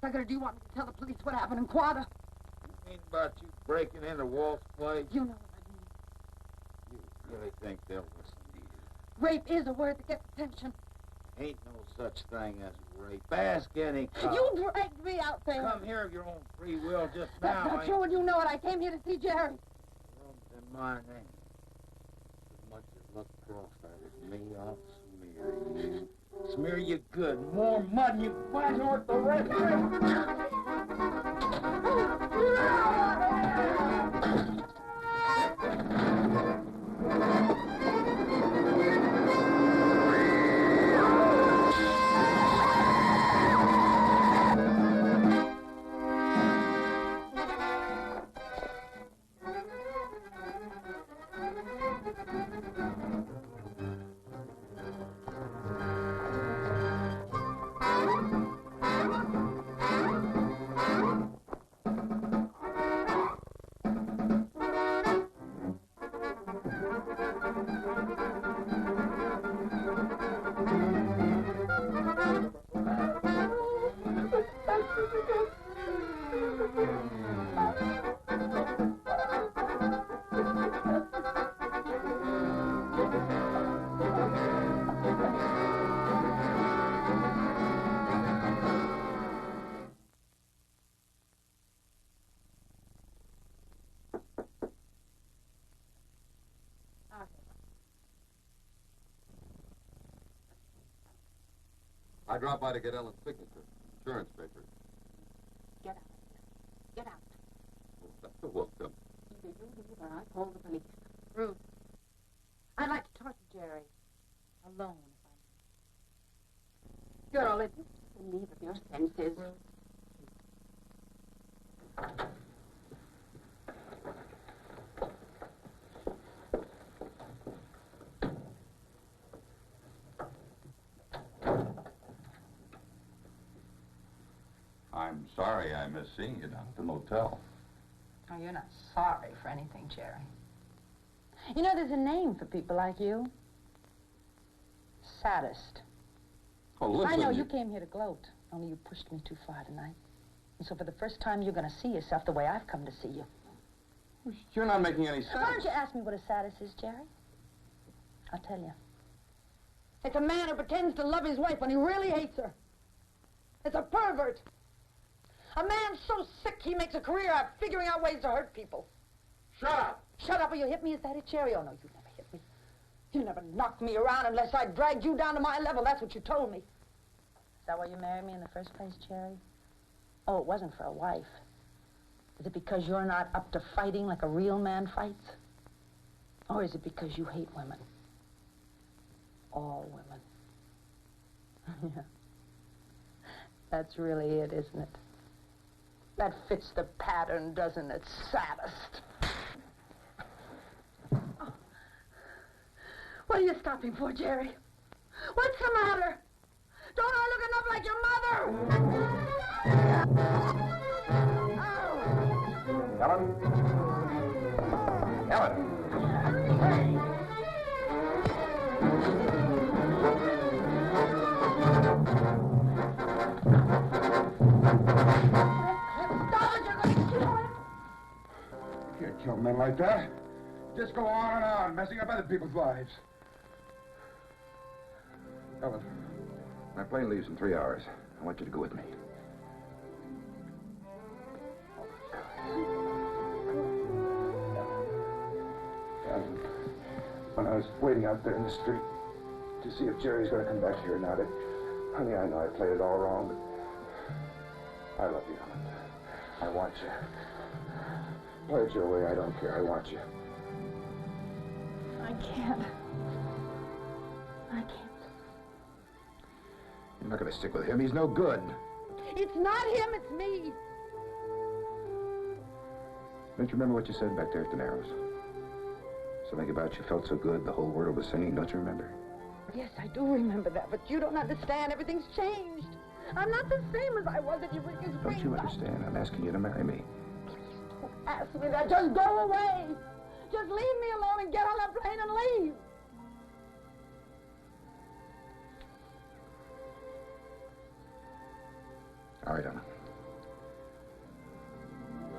Suggett, do you want me to tell the police what happened in Quada? You mean about you breaking into Walt's place? You know what I mean. You really think they'll listen to you? Rape is a word that gets attention. Ain't no such thing as rape. Ask any cop. You dragged me out there. Come here of your own free will just That's now. not true, and you know it. I came here to see Jerry. Room's in my name. As much as look cross-eyed at me, I'll smear you. Smear you good. More mud than you can find north the rest of I dropped by to get Ellen's signature. Insurance papers. Get out of here. Get out. Oh, that's a welcome. Either you leave or I call the police. Ruth, I'd like to talk to Jerry. Alone, if I may. Girl, if you can leave of your senses. Ruth. I'm sorry I missed seeing you down at the motel. Oh, you're not sorry for anything, Jerry. You know, there's a name for people like you. Sadist. Oh, listen. I know you came here to gloat, only you pushed me too far tonight. And so for the first time, you're going to see yourself the way I've come to see you. You're not making any sense. Why don't you ask me what a sadist is, Jerry? I'll tell you. It's a man who pretends to love his wife when he really hates her. It's a pervert. A man so sick he makes a career out of figuring out ways to hurt people. Shut up! Shut up or you hit me? Is that it, Cherry? Oh, no, you never hit me. You never knocked me around unless I dragged you down to my level. That's what you told me. Is that why you married me in the first place, Jerry? Oh, it wasn't for a wife. Is it because you're not up to fighting like a real man fights? Or is it because you hate women? All women. Yeah. That's really it, isn't it? That fits the pattern, doesn't it? Sadist. Oh. What are you stopping for, Jerry? What's the matter? Don't I look enough like your mother? Ellen? Ellen! You can't kill men like that. Just go on and on, messing up other people's lives. Ellen, my plane leaves in 3 hours. I want you to go with me. And when I was waiting out there in the street to see if Jerry's going to come back here or not, honey, I know I played it all wrong, but I love you, Ellen. I want you. Play it your way, I don't care. I want you. I can't. I can't. You're not going to stick with him. He's no good. It's not him, it's me. Don't you remember what you said back there at the Narrows? Something about you felt so good the whole world was singing. Don't you remember? Yes, I do remember that, but you don't understand. Everything's changed. I'm not the same as I was at your biggest Don't you understand? I'm asking you to marry me. Don't ask me that. Just go away. Just leave me alone and get on that plane and leave. All right, Ellen.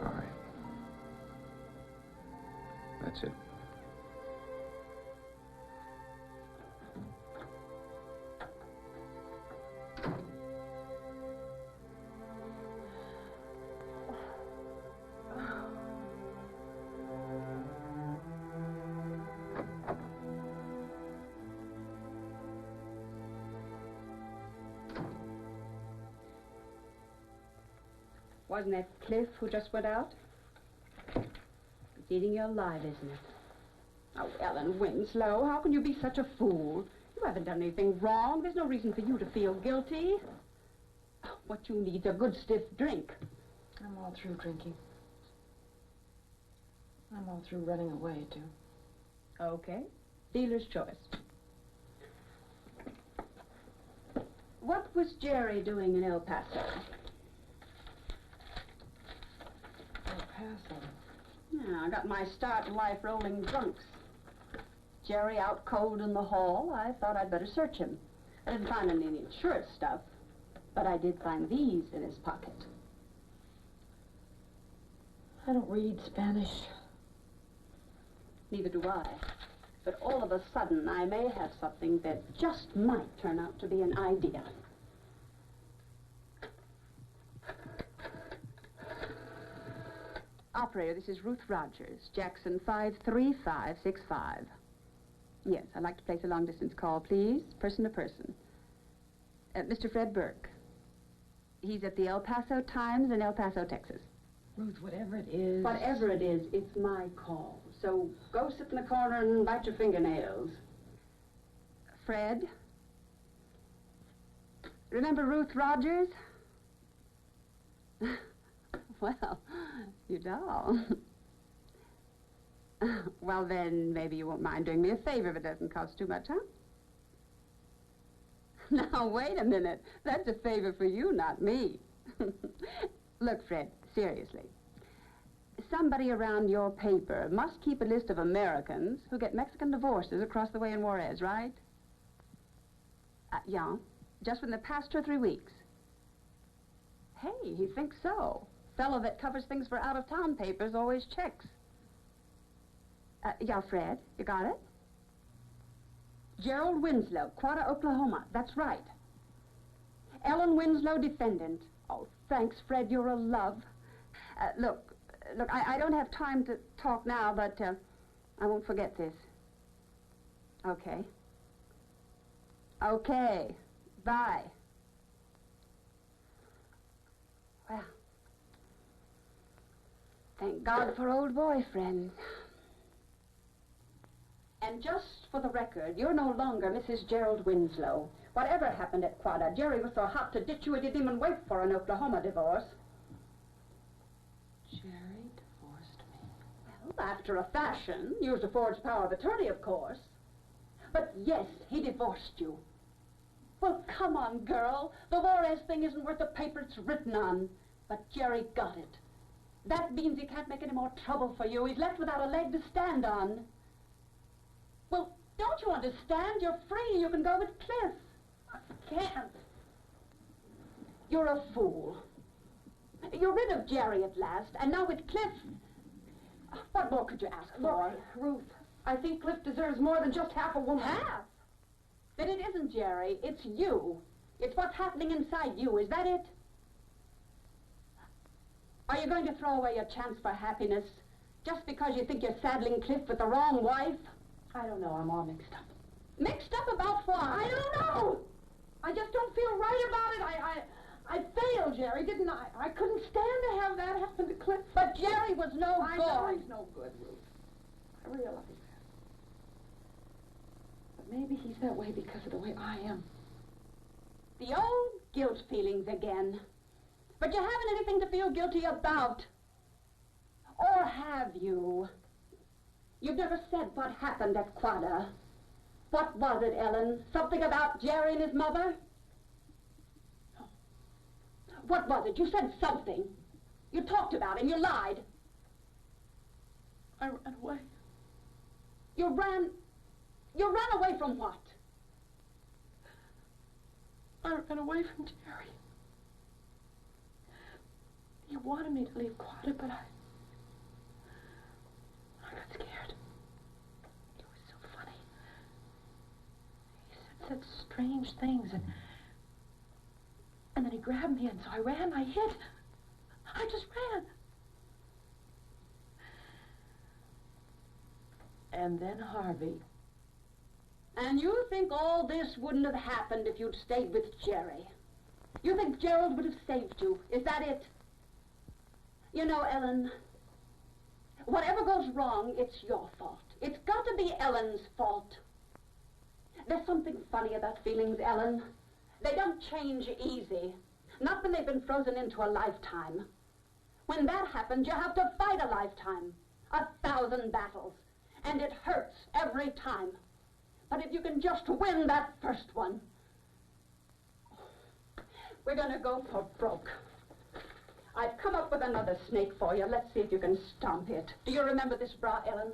All right. That's it. Wasn't that Cliff who just went out? It's eating you alive, isn't it? Oh, Ellen Winslow, how can you be such a fool? You haven't done anything wrong. There's no reason for you to feel guilty. What you need's a good stiff drink. I'm all through drinking. I'm all through running away, too. Okay. Dealer's choice. What was Jerry doing in El Paso? Yeah, I got my start in life rolling drunks. Jerry out cold in the hall. I thought I'd better search him. I didn't find any insurance stuff, but I did find these in his pocket. I don't read Spanish. Neither do I. But all of a sudden, I may have something that just might turn out to be an idea. Operator, this is Ruth Rogers, Jackson 53565. Yes, I'd like to place a long-distance call, please, person to person. Mr. Fred Burke. He's at the El Paso Times in El Paso, Texas. Ruth, whatever it is... Whatever it is, it's my call. So go sit in the corner and bite your fingernails. Fred? Remember Ruth Rogers? Well, you don't. Well, then, maybe you won't mind doing me a favor if it doesn't cost too much, huh? Now, wait a minute. That's a favor for you, not me. Look, Fred, seriously. Somebody around your paper must keep a list of Americans who get Mexican divorces across the way in Juarez, right? Yeah, just within the past 2 or 3 weeks. Hey, he thinks so. Fellow that covers things for out-of-town papers always checks. Yeah, Fred, you got it? Gerald Winslow, Quada, Oklahoma. That's right. Ellen Winslow, defendant. Oh, thanks, Fred. You're a love. Look, I don't have time to talk now, but I won't forget this. Okay. Okay. Bye. Well, thank God for old boyfriends. And just for the record, you're no longer Mrs. Gerald Winslow. Whatever happened at Quada, Jerry was so hot to ditch you he didn't even wait for an Oklahoma divorce. Jerry divorced me. Well, after a fashion. Used a forged power of attorney, of course. But yes, he divorced you. Well, come on, girl. The Juarez thing isn't worth the paper it's written on. But Jerry got it. That means he can't make any more trouble for you. He's left without a leg to stand on. Well, don't you understand? You're free. You can go with Cliff. I can't. You're a fool. You're rid of Jerry at last, and now with Cliff... What more could you ask for? Look, Ruth, I think Cliff deserves more than just half a woman. Half? Then it isn't Jerry. It's you. It's what's happening inside you. Is that it? Are you going to throw away your chance for happiness just because you think you're saddling Cliff with the wrong wife? I don't know. I'm all mixed up. Mixed up about what? I don't know. I just don't feel right about it. I failed, Jerry, didn't I? I couldn't stand to have that happen to Cliff. But Jerry was no I good. know he's no good, Ruth. I realize that. But maybe he's that way because of the way I am. The old guilt feelings again. But you haven't anything to feel guilty about. Or have you? You've never said what happened at Quada. What was it, Ellen? Something about Jerry and his mother? No. What was it? You said something. You talked about him. You lied. I ran away. You ran away from what? I ran away from Jerry. He wanted me to leave Quada, but I got scared. He was so funny. He said such strange things, and then he grabbed me, and so I ran, I hid. I just ran. And then Harvey. And you think all this wouldn't have happened if you'd stayed with Jerry? You think Gerald would have saved you? Is that it? You know, Ellen, whatever goes wrong, it's your fault. It's got to be Ellen's fault. There's something funny about feelings, Ellen. They don't change easy. Not when they've been frozen into a lifetime. When that happens, you have to fight a lifetime. 1,000 battles. And it hurts every time. But if you can just win that first one, we're gonna go for broke. I've come up with another snake for you. Let's see if you can stomp it. Do you remember this bra, Ellen?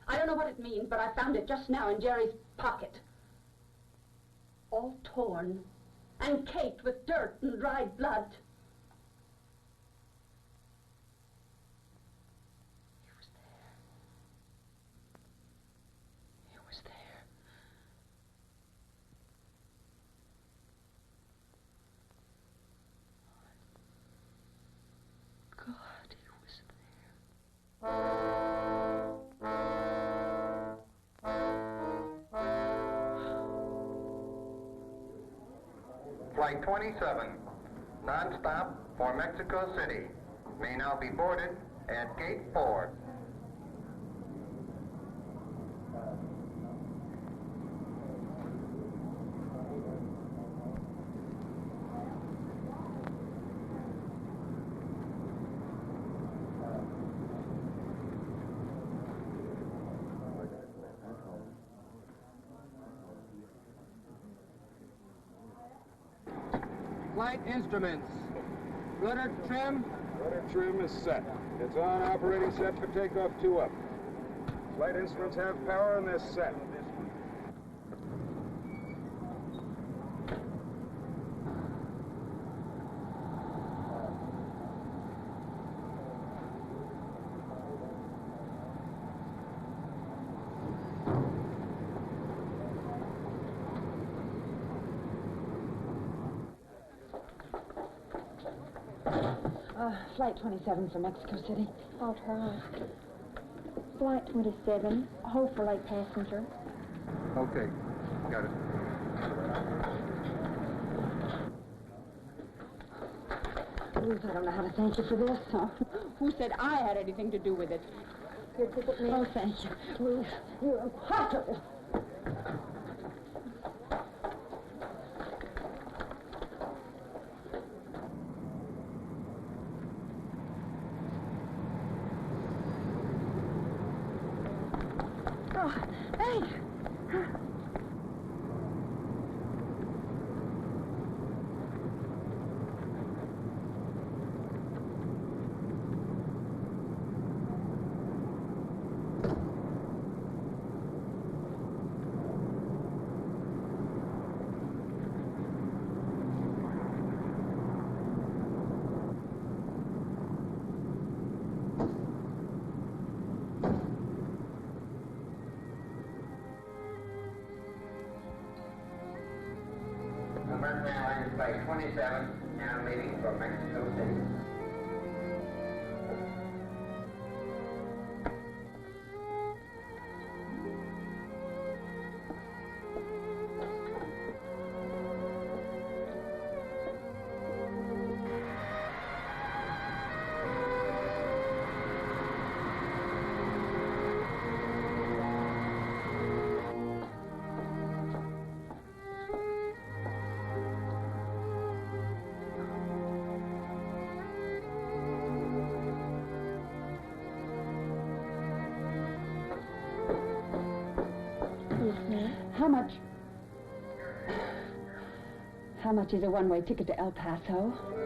I don't know what it means, but I found it just now in Jerry's pocket. All torn and caked with dirt and dried blood. He was there. God, he was there. Flight 27, non-stop for Mexico City, may now be boarded at Gate 4. Flight instruments. Rudder trim? Rudder trim is set. It's on, operating set for takeoff 2 up. Flight instruments have power and they're set. Flight 27 for Mexico City. I'll try. Flight 27, hold for late passenger. Okay, got it. Ruth, I don't know how to thank you for this. Who said I had anything to do with it? Your ticket, miss? Oh, thank you. Ruth, you're impossible. Oh, thanks. American Airlines Flight 27, now leaving for Mexico City. How much is a one-way ticket to El Paso?